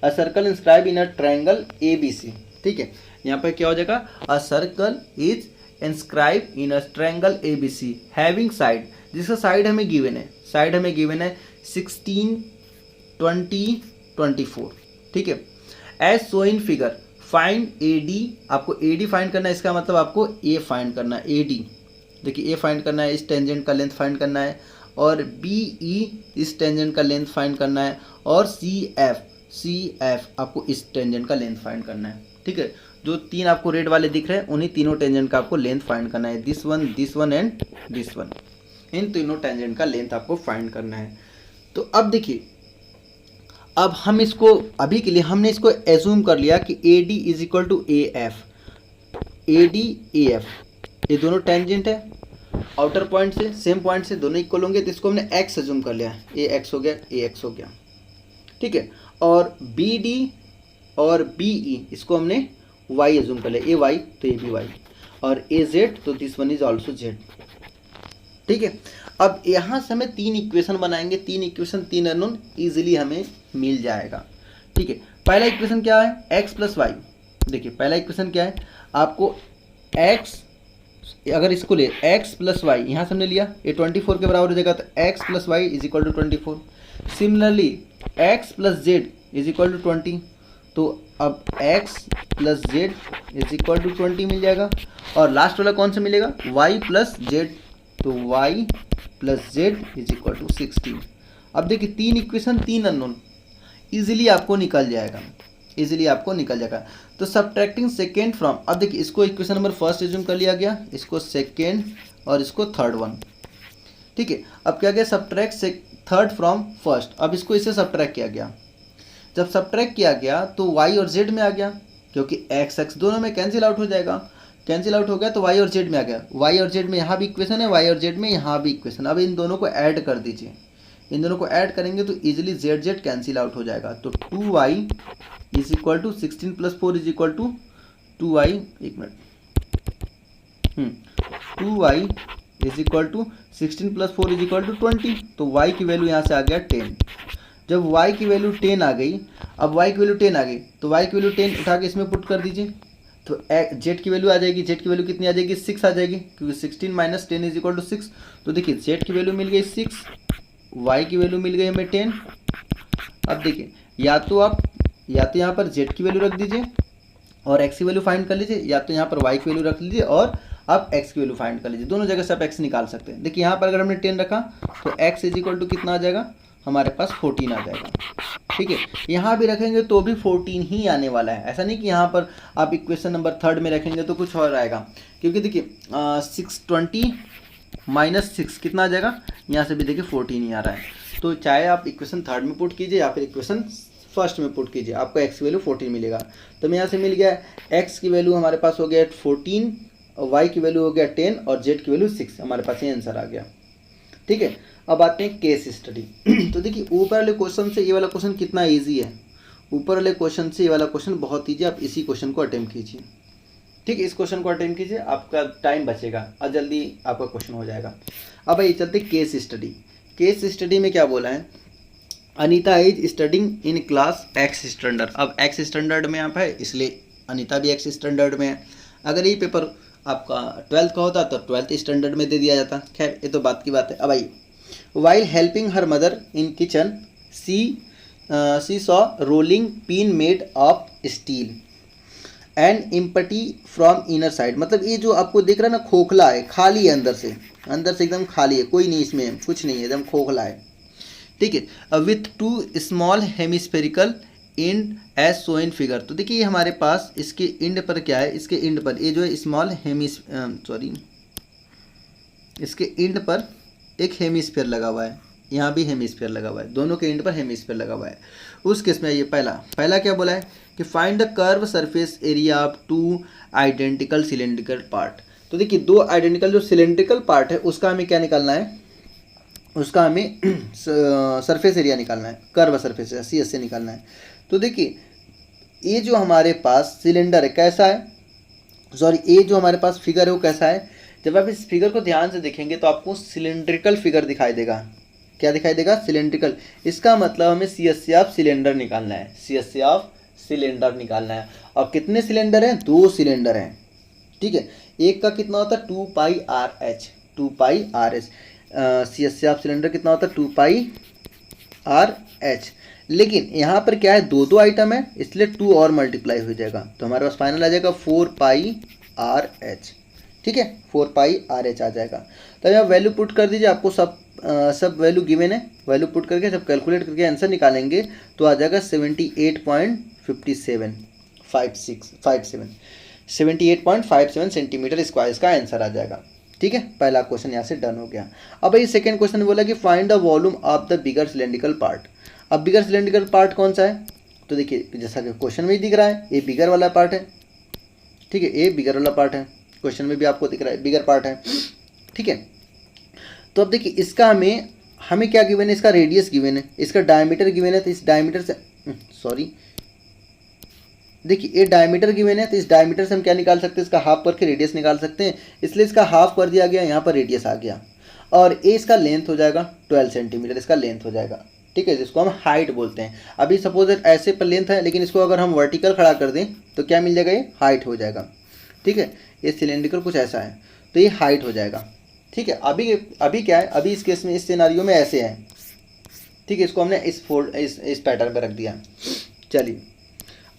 A circle inscribe in a triangle ABC। ठीक है, यहाँ पर क्या हो जाएगा, a circle is inscribe in a triangle ABC having side, जिसका साइड हमें गिवन है, 16, 20, 24। ठीक है, as so in figure find AD, आपको AD फाइंड करना है, इसका मतलब आपको A फाइंड करना है, AD देखिए A फाइंड करना है, इस टेंजेंट का लेंथ फाइंड करना है, और BE इस टेंजेंट का लेंथ फाइंड करना है, और CF आपको इस टेंजेंट का लेंथ फाइंड करना है। ठीक है, जो तीन आपको रेड वाले दिख रहे हैं उन्हीं तीनों टेंजेंट का आपको लेंथ फाइंड करना है, this one and this one, in तीनों टेंजेंट का लेंथ आपको फाइंड करना है। तो अब देखिए, अब हम इसको अभी के लिए हमने इसको एज्यूम कर लिया कि AD is equal to AF, AD AF ये दोनों टेंजेंट है, आउटर पॉइंट से सेम पॉइंट से दोनों इक्वल होंगे, तो इसको हमने x एज्यूम कर लिया, AX हो गया, AX हो गया। ठीक है, और BD और BE इसको हमने y एज्यूम कर लिया, AY तो ये भी y, और AZ तो this one is also Z। ठीक है, अब यहाँ से हमें तीन इक्वेशन बनाएंगे, तीन इक्वेशन तीन अननोन इजीली हमें मिल जाएगा। ठीक है, पहला इक्वेशन क्या है x प्लस वाई। देखिए पहला इक्वेशन क्या है, आपको x अगर इसको ले x प्लस वाई, यहाँ से हमने लिया ये 24 के बराबर हो जाएगा, तो x plus y is equal to 24। Similarly x plus z is equal to 20, तो अब x plus z is equal to 20 मिल जाएगा, और लास्ट वाला कौन सा मिलेगा y प्लस जेड, तो y plus z is equal to 16। अब देखिए तीन इक्वेशन तीन अननोन इजीली आपको निकल जाएगा, तो सब्ट्रैक्टिंग सेकेंड फ्रॉम, अब देखिए इसको इक्वेशन नंबर फर्स्ट एज्यूम कर लिया गया, इसको सेकेंड और इसको थर्ड वन। ठीक है, अब क्या गया सब्ट्रैक्ट थर्ड फ्रॉम फर्स्ट, अब इसको इससे सब्ट्रैक्ट किया गया, जब सब्ट्रैक्ट किया गया तो y और z में आ गया, क्योंकि x दोनों में कैंसिल आउट हो जाएगा, कैंसिल आउट हो गया तो y और z में आ गया, y और z में यहाँ भी इक्वेशन है, y और z में यहाँ भी इक्वेशन। अब इन दोनों को ऐड कर दीजिए, इन दोनों को ऐड करेंगे तो इजीली z कैंसिल आउट हो जाएगा, तो 2y is equal to 16 plus 4 is equal to 2y, एक minute 2y is equal to 16 + 4 is equal to 20। तो y की वैल्यू यहाँ से आ गया 10। जब y की वैल्यू 10 आ गई, अब y की वैल्यू 10 आ गई तो y की वैल्यू 10 उठा के इसमें पुट कर दीजिए, तो z की वैल्यू आ जाएगी। z की वैल्यू कितनी आ जाएगी? 6 आ जाएगी, क्योंकि 16 - 10 इज इक्वल टू 6। तो देखिए z की वैल्यू मिल गई 6, y की वैल्यू मिल गई हमें 10। अब देखिए या तो यहाँ पर z की वैल्यू रख दीजिए और x की वैल्यू फाइंड कर लीजिए, या तो यहाँ पर y की वैल्यू रख लीजिए और आप x की वैल्यू फाइंड कर लीजिए। दोनों जगह से आप x निकाल सकते हैं। देखिए यहाँ पर अगर हमने 10 रखा तो x इज इक्वल टू कितना आ जाएगा? हमारे पास 14 आ जाएगा। ठीक है, यहाँ भी रखेंगे तो भी 14 ही आने वाला है। ऐसा नहीं कि यहाँ पर आप इक्वेशन नंबर 3 में रखेंगे तो कुछ और आएगा, क्योंकि देखिए 620 - 6 कितना आ जाएगा? यहाँ से भी देखिए 14 ही आ रहा है। तो चाहे आप इक्वेशन 3 में पुट कीजिए या फिर इक्वेशन 1 में पुट कीजिए, आपको x की वैल्यू 14 मिलेगा। तो मैं यहाँ से मिल गया x की वैल्यू हमारे पास हो गया 14, y की वैल्यू हो गया 10 और z की वैल्यू 6। हमारे पास ये आंसर आ गया। ठीक है, अब आते हैं केस स्टडी। तो देखिए ऊपर वाले क्वेश्चन से ये वाला क्वेश्चन कितना ईजी है। ऊपर वाले क्वेश्चन से ये वाला क्वेश्चन बहुत ईजी, आप इसी क्वेश्चन को अटेम्प्ट कीजिए। ठीक है, इस क्वेश्चन को अटेम्प्ट कीजिए, आपका टाइम बचेगा और जल्दी आपका क्वेश्चन हो जाएगा। अब ये चलते केस स्टडी। केस स्टडी में क्या बोला है? Anita is studying in class x standard. अब एक्स स्टैंडर्ड में आप है, इसलिए अनीता भी एक्स स्टैंडर्ड में है। अगर ये पेपर आपका 12th का होता तो 12th स्टैंडर्ड में दे दिया जाता। खैर ये तो बात की बात है। अब आइए, while helping her mother in kitchen she saw rolling pin made of steel and empty from inner side. मतलब ये जो आपको दिख रहा है ना, खोखला है, खाली है, अंदर से एकदम खाली है, कोई नहीं इसमें, कुछ नहीं है, एकदम खोखला है। ठीक है, with 2 small hemispherical end as so in figure. तो देखिए ये हमारे पास इसके एंड पर क्या है? इसके एंड पर ये जो है स्मॉल इसके एंड पर एक हेमिस्फेयर लगा हुआ है, यहाँ भी हेमिस्फेयर लगा हुआ है, दोनों के एंड पर हेमिस्फेयर लगा हुआ है। उस केस में ये पहला क्या बोला है कि find the curve surface area of 2 identical cylindrical part. तो देखिए 2 आइडेंटिकल जो सिलेंड्रिकल पार्ट है उसका हमें क्या निकालना है? उसका हमें सरफेस एरिया निकालना है, कर्व सरफेस एरिया से निकालना है। तो देखिए ये जो हमारे पास सिलेंडर है कैसा है, ये जो हमारे पास फिगर है वो कैसा है? जब आप इस फिगर को ध्यान से देखेंगे तो आपको सिलेंड्रिकल फिगर दिखाई देगा। क्या दिखाई देगा? सिलेंड्रिकल। इसका मतलब हमें CSC ऑफ सिलेंडर निकालना है, CSC ऑफ सिलेंडर निकालना है। और कितने सिलेंडर हैं? 2 सिलेंडर हैं। ठीक है, एक का कितना होता है? 2πRH, 2πRH। CSC of cylinder कितना होता है? 2πRH। लेकिन यहाँ पर क्या है? 2 आइटम है, इसलिए 2 और मल्टीप्लाई हो जाएगा, तो हमारे पास फाइनल आ जाएगा 4πRH। ठीक है, 4πRH आ जाएगा। तो यहाँ वैल्यू पुट कर दीजिए, आपको सब वैल्यू गिवन है। वैल्यू पुट करके जब कैलकुलेट करके आंसर निकालेंगे तो आ जाएगा 78.57 सेंटीमीटर स्क्वायर इसका आंसर आ जाएगा। ठीक है, पहला क्वेश्चन यहाँ से डन हो गया। अब ये सेकंड क्वेश्चन बोला कि find the volume of the bigger cylindrical part. अब बिगर सिलेंड्रिकल पार्ट कौन सा है? तो देखिए जैसा कि क्वेश्चन में ही दिख रहा है, ये बिगर वाला पार्ट है। ठीक है, ये बिगर वाला पार्ट है, क्वेश्चन में भी आपको दिख रहा है बिगर पार्ट है। ठीक है, तो अब देखिए इसका हमें क्या गिवन है? इसका रेडियस गिवन है, इसका डायमीटर गिवन है। तो इस डायमीटर से देखिए ये डायमीटर गिवन है, तो इस डायमीटर से हम क्या निकाल सकते हैं? इसका हाफ करके रेडियस निकाल सकते हैं, इसलिए इसका हाफ कर दिया गया, यहाँ पर रेडियस आ गया। और ये इसका लेंथ हो जाएगा 12 सेंटीमीटर, इसका लेंथ हो जाएगा। ठीक है, जिसको हम हाइट बोलते हैं। अभी सपोज ऐसे पर लेंथ है, लेकिन इसको अगर हम वर्टिकल खड़ा कर दें तो क्या मिल जाएगा? ये हाइट हो जाएगा। ठीक है, ये सिलेंड्रिकल कुछ ऐसा है, तो ये हाइट हो जाएगा। ठीक है, अभी क्या है? अभी इस केस में, इस सिनारियो में ऐसे है। ठीक है, इसको हमने इस पैटर्न पर रख दिया। चलिए,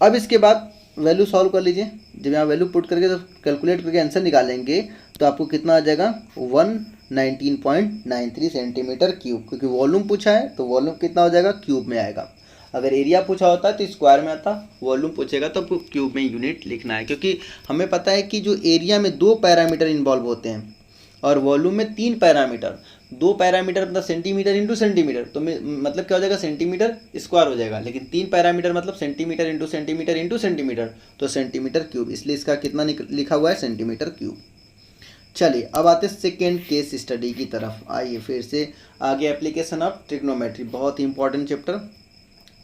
अब इसके बाद वैल्यू सॉल्व कर लीजिए। जब यहाँ वैल्यू पुट करके तो कैलकुलेट करके आंसर निकालेंगे तो आपको कितना आ जाएगा? 119.93 सेंटीमीटर क्यूब। क्योंकि वॉल्यूम पूछा है तो वॉल्यूम कितना हो जाएगा? क्यूब में आएगा। अगर एरिया पूछा होता है तो स्क्वायर में आता, वॉल्यूम पूछेगा तो आपको क्यूब में यूनिट लिखना है। क्योंकि हमें पता है कि जो एरिया में 2 पैरामीटर इन्वॉल्व होते हैं और वॉल्यूम में 3 पैरामीटर। 2 पैरामीटर मतलब सेंटीमीटर इंटू सेंटीमीटर, तो मतलब क्या हो जाएगा? सेंटीमीटर स्क्वायर हो जाएगा। लेकिन 3 पैरामीटर मतलब centimetre into centimetre into centimetre, तो सेंटीमीटर क्यूब, इसलिए इसका कितना लिखा हुआ है? Centimetre cube. चलिए अब आते हैं सेकेंड केस स्टडी की तरफ। आइए फिर से आगे, एप्लीकेशन ऑफ ट्रिग्नोमेट्री, बहुत ही इंपॉर्टेंट चैप्टर।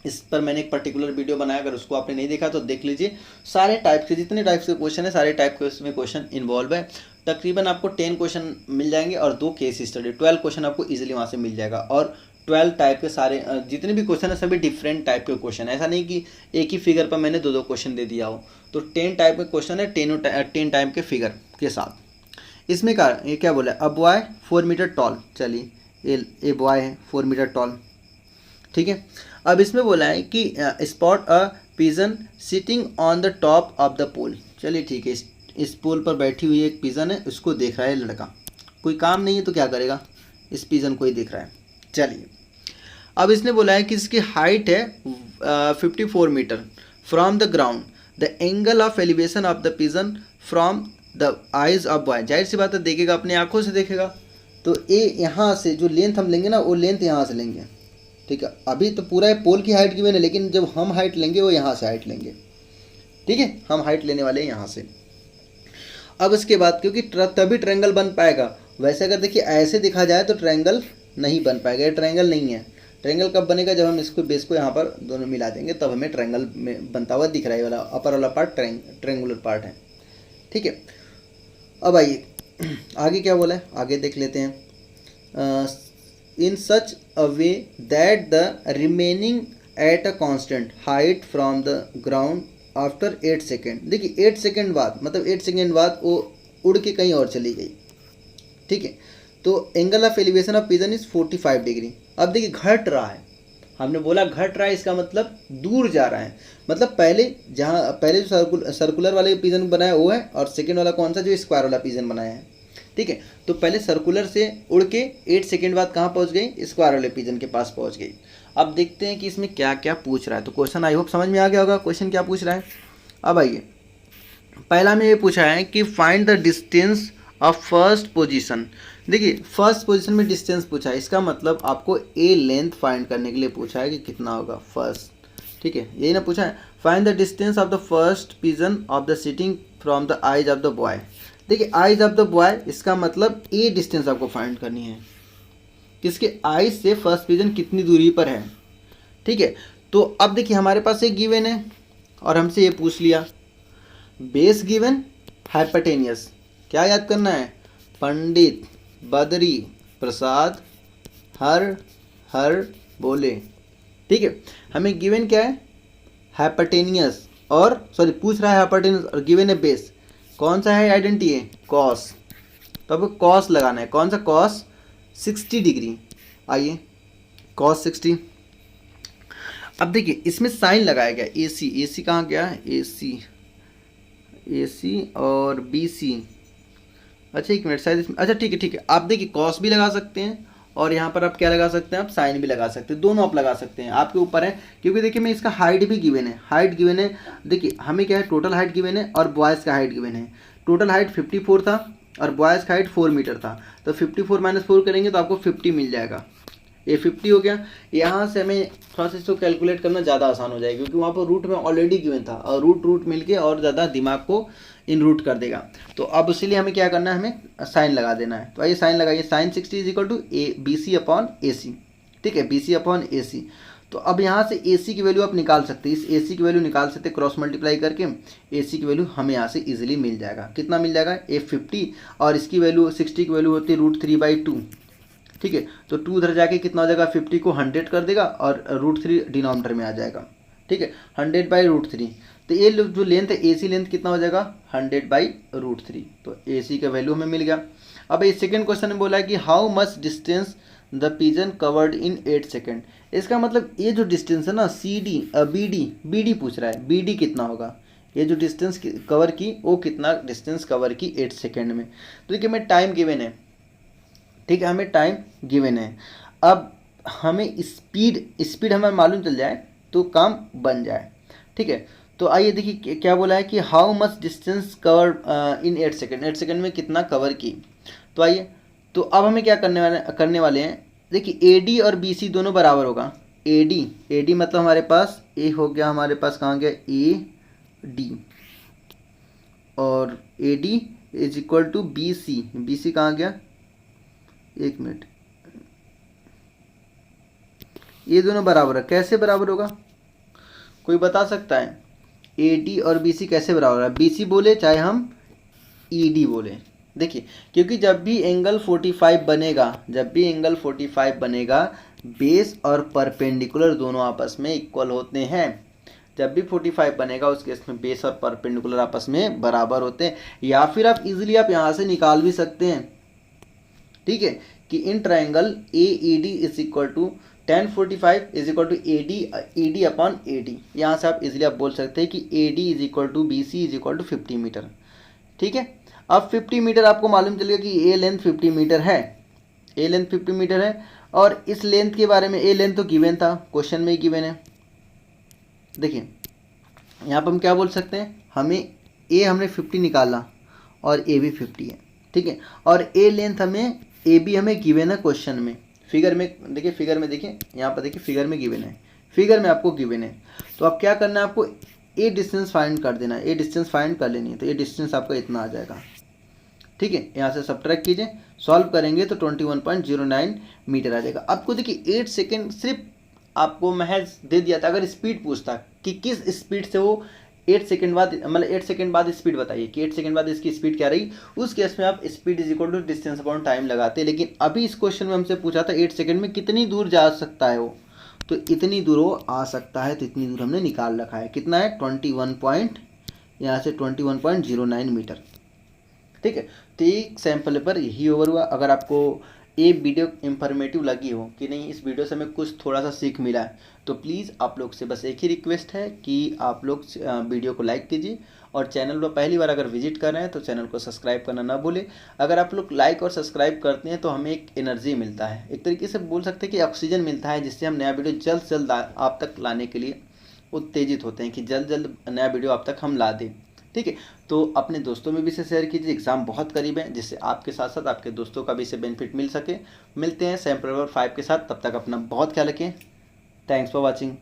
इस पर मैंने एक पर्टिकुलर वीडियो बनाया, अगर उसको आपने नहीं देखा तो देख लीजिए। सारे टाइप के, जितने टाइप्स के क्वेश्चन है सारे टाइप के उसमें क्वेश्चन इन्वॉल्व है। तकरीबन आपको 10 क्वेश्चन मिल जाएंगे और 2 केस स्टडी, 12 क्वेश्चन आपको इजीली वहाँ से मिल जाएगा। और 12 टाइप के सारे जितने भी क्वेश्चन है सभी डिफरेंट टाइप के क्वेश्चन है, ऐसा नहीं कि एक ही फिगर पर मैंने 2 क्वेश्चन दे दिया हो। तो 10 टाइप के क्वेश्चन है, 10 टाइप के फिगर के साथ। इसमें ये क्या बोला है, अ बॉय 4 मीटर टॉल, चलिए ए बॉय है 4 मीटर टॉल, ठीक है। अब इसमें बोला है कि spot a pigeon sitting on the top of the pole, चलिए ठीक है, इस पोल पर बैठी हुई एक पिजन है, उसको देख रहा है लड़का, कोई काम नहीं है तो क्या करेगा, इस पिजन को ही देख रहा है। चलिए अब इसने बोला है कि इसकी हाइट है 54 metre from the ground, the angle of elevation of the pigeon from the eyes of boy, जाहिर सी बात है देखेगा, अपनी आंखों से देखेगा, तो ए यहाँ से जो लेंथ हम लेंगे ना वो लेंथ यहाँ से लेंगे, ठीक है। अभी तो पूरा पोल की हाइट गिवन है, लेकिन जब हम हाइट लेंगे वो यहाँ से हाइट लेंगे, ठीक है, हम हाइट लेने वाले हैं यहाँ से। अब इसके बाद क्योंकि तभी ट्रायंगल बन पाएगा, वैसे अगर देखिए ऐसे दिखा जाए तो ट्रायंगल नहीं बन पाएगा, ये ट्रायंगल नहीं है। ट्रायंगल कब बनेगा, जब हम इसको बेस को यहाँ पर दोनों मिला देंगे तब हमें ट्रायंगल में बनता हुआ दिख रहा है, वाला अपर वाला पार्ट ट्रायंगुलर पार्ट है, ठीक है। अब आइए आगे क्या बोला है, आगे देख लेते हैं। In such a way that the remaining at a constant height from the ground after 8 second, देखिए 8 सेकेंड बाद, मतलब 8 सेकेंड बाद वो उड़ के कहीं और चली गई, ठीक है। तो angle of elevation of pigeon is 45 degree. अब देखिए घट रहा है, हमने बोला घट रहा है, इसका मतलब दूर जा रहा है, मतलब पहले जो सर्कुलर वाले पिजन बनाया वो है, और सेकेंड वाला कौन सा, जो स्क्वायर वाला पिजन बनाया है, ठीक है। तो पहले सर्कुलर से उड़ के 8 सेकेंड बाद कहाँ पहुँच गई, स्क्वायर वाले पिजन के पास पहुँच गई। अब देखते हैं कि इसमें क्या क्या पूछ रहा है। तो क्वेश्चन आई होप समझ में आ गया होगा, क्वेश्चन क्या पूछ रहा है। अब आइए, पहला में ये पूछा है कि find the distance of first position. देखिए फर्स्ट पोजीशन में डिस्टेंस पूछा है, इसका मतलब आपको ए लेंथ फाइंड करने के लिए पूछा है कि कितना होगा फर्स्ट, ठीक है, यही ना पूछा है। Find the distance of the first pigeon of the sitting from the eyes of the boy. देखिए आइज ऑफ द बॉय, इसका मतलब ए डिस्टेंस आपको फाइंड करनी है, किसके आइज से फर्स्ट पिजन कितनी दूरी पर है, ठीक है। तो अब देखिए हमारे पास एक गिवन है और हमसे ये पूछ लिया, बेस गिवन हाइपोटेनियस, क्या याद करना है, पंडित बद्री प्रसाद हर बोले, ठीक है। हमें गिवन क्या है, हाइपोटेनियस, और सॉरी पूछ रहा है हाइपोटेनियस और गिवन है बेस, कौन सा है आइडेंटिटी है, कॉस, तो आपको कॉस लगाना है, कौन सा कॉस 60 डिग्री। आइए कॉस 60, अब देखिए इसमें साइन लगाया गया, ए सी कहाँ गया, ए सी और बी सी, अच्छा एक मिनट शायद इसमें, अच्छा ठीक है, आप देखिए कॉस भी लगा सकते हैं और यहाँ पर आप क्या लगा सकते हैं, आप साइन भी लगा सकते हैं, दोनों आप लगा सकते हैं, आपके ऊपर है। क्योंकि देखिए मैं इसका हाइट भी गिवन है, हाइट गिवन है, देखिए हमें क्या है, टोटल हाइट गिवन है और बॉयज़ का हाइट गिवन है। टोटल हाइट 54 था और बॉयज़ का हाइट 4 मीटर था, तो 54 - 4 करेंगे तो आपको 50 मिल जाएगा, ये 50 हो गया। यहाँ से हमें थोड़ा सा इसको कैलकुलेट करना ज़्यादा आसान हो जाएगा, क्योंकि वहाँ पर रूट में ऑलरेडी गिवन था और रूट मिलके और ज़्यादा दिमाग को इन रूट कर देगा। तो अब इसीलिए हमें क्या करना है, हमें साइन लगा देना है। तो आइए साइन लगाइए, sine 60 is equal to B C upon A C, ठीक है, बी सी अपॉन ए सी। तो अब यहाँ से ए सी की वैल्यू आप निकाल सकते हैं, इस ए सी की वैल्यू निकाल सकते हैं, क्रॉस मल्टीप्लाई करके ए सी की वैल्यू हमें यहाँ से इजीली मिल जाएगा। कितना मिल जाएगा, ए 50 और इसकी वैल्यू 60 की वैल्यू होती है √3/2, ठीक है। तो 2 उधर जाके कितना हो जाएगा, 50 को 100 कर देगा और √3 डिनोमिनेटर में आ जाएगा, ठीक है, 100/√3। तो ये जो लेंथ है ए सी लेंथ कितना हो जाएगा, 100/√3। तो ए सी का वैल्यू हमें मिल गया। अब इस सेकंड क्वेश्चन में बोला है कि how much distance the pigeon covered in 8 second. इसका मतलब ये जो डिस्टेंस है ना, बी डी पूछ रहा है, बी डी कितना होगा, ये जो डिस्टेंस कवर की वो कितना डिस्टेंस कवर की 8 सेकेंड में। तो देखिए हमें टाइम गिवन है, ठीक है, हमें टाइम गिवन है। अब हमें स्पीड हमें मालूम चल जाए तो काम बन जाए, ठीक है। तो आइए देखिए क्या बोला है कि how much distance cover in 8 second, 8 second में कितना कवर की। तो आइए, तो अब हमें क्या करने वाले हैं, देखिए ए डी और बी सी दोनों बराबर होगा। ए डी मतलब हमारे पास ए हो गया, हमारे पास कहाँ गया, ए डी, और A D is equal to B C कहाँ गया, एक मिनट, ये दोनों बराबर है। कैसे बराबर होगा, कोई बता सकता है, ए डी और बी सी कैसे बराबर है। बी सी बोले चाहे हम ई डी बोले, देखिए, क्योंकि जब भी एंगल 45 बनेगा, बेस और परपेंडिकुलर दोनों आपस में इक्वल होते हैं। जब भी 45 बनेगा उस केस में बेस और परपेंडिकुलर आपस में बराबर होते हैं। या फिर आप इजीली आप यहाँ से निकाल भी सकते हैं, ठीक है, कि in triangle A E D is equal to tan 45 is equal to A D upon A D. यहाँ से आप इजीली आप बोल सकते हैं कि A D is equal to B C is equal to 50 metre. ठीक है, अब 50 मीटर आपको मालूम चलेगा कि ए लेंथ 50 मीटर है, ए लेंथ 50 मीटर है। और इस लेंथ के बारे में, ए लेंथ तो गिवन था, क्वेश्चन में ही गिवन है। देखिए यहाँ पर हम क्या बोल सकते हैं, हमें ए हमने 50 निकाला और ए भी 50 है, ठीक है। और ए लेंथ हमें, ए भी हमें गिवन है क्वेश्चन में, फिगर में देखिए, फिगर में देखिए, यहाँ पर देखिए फिगर में गिवन है, फिगर में आपको गिवन है। तो अब क्या करना है आपको, ए डिस्टेंस फाइंड कर देना है, ए डिस्टेंस फाइंड कर लेनी है। तो ये डिस्टेंस आपका इतना आ जाएगा, ठीक है। यहाँ से सब्ट्रैक्ट कीजिए, सॉल्व करेंगे तो 21.09 मीटर आ जाएगा। आपको देखिए 8 सेकेंड सिर्फ आपको महज दे दिया था। अगर स्पीड पूछता कि किस स्पीड से वो 8 सेकेंड बाद, मतलब 8 सेकेंड बाद स्पीड बताइए कि 8 सेकेंड बाद इसकी स्पीड क्या रही, उस केस में आप speed is equal to distance upon time लगाते। लेकिन अभी इस क्वेश्चन में हमसे पूछा था 8 सेकेंड में कितनी दूर जा सकता है वो, तो इतनी दूर वो आ सकता है, तो इतनी दूर हमने निकाल रखा है। कितना है, 21.09 मीटर, ठीक है। तो एक सैंपल पर यही ओवर हुआ। अगर आपको ये वीडियो इंफॉर्मेटिव लगी हो कि नहीं, इस वीडियो से हमें कुछ थोड़ा सा सीख मिला है, तो प्लीज़ आप लोग से बस एक ही रिक्वेस्ट है कि आप लोग वीडियो को लाइक कीजिए और चैनल पर पहली बार अगर विजिट कर रहे हैं तो चैनल को सब्सक्राइब करना ना भूलें। अगर आप लोग लाइक और सब्सक्राइब करते हैं तो हमें एक एनर्जी मिलता है, एक तरीके से बोल सकते हैं कि ऑक्सीजन मिलता है, जिससे हम नया वीडियो जल्द से जल्द आप तक लाने के लिए उत्तेजित होते हैं कि जल्द जल्द नया वीडियो आप तक हम ला दें, ठीक है। तो अपने दोस्तों में भी इसे शेयर कीजिए, एग्ज़ाम बहुत करीब है, जिससे आपके साथ साथ आपके दोस्तों का भी इसे बेनिफिट मिल सके। मिलते हैं सैंपल नंबर 5 के साथ, तब तक अपना बहुत ख्याल रखें। Thanks for watching.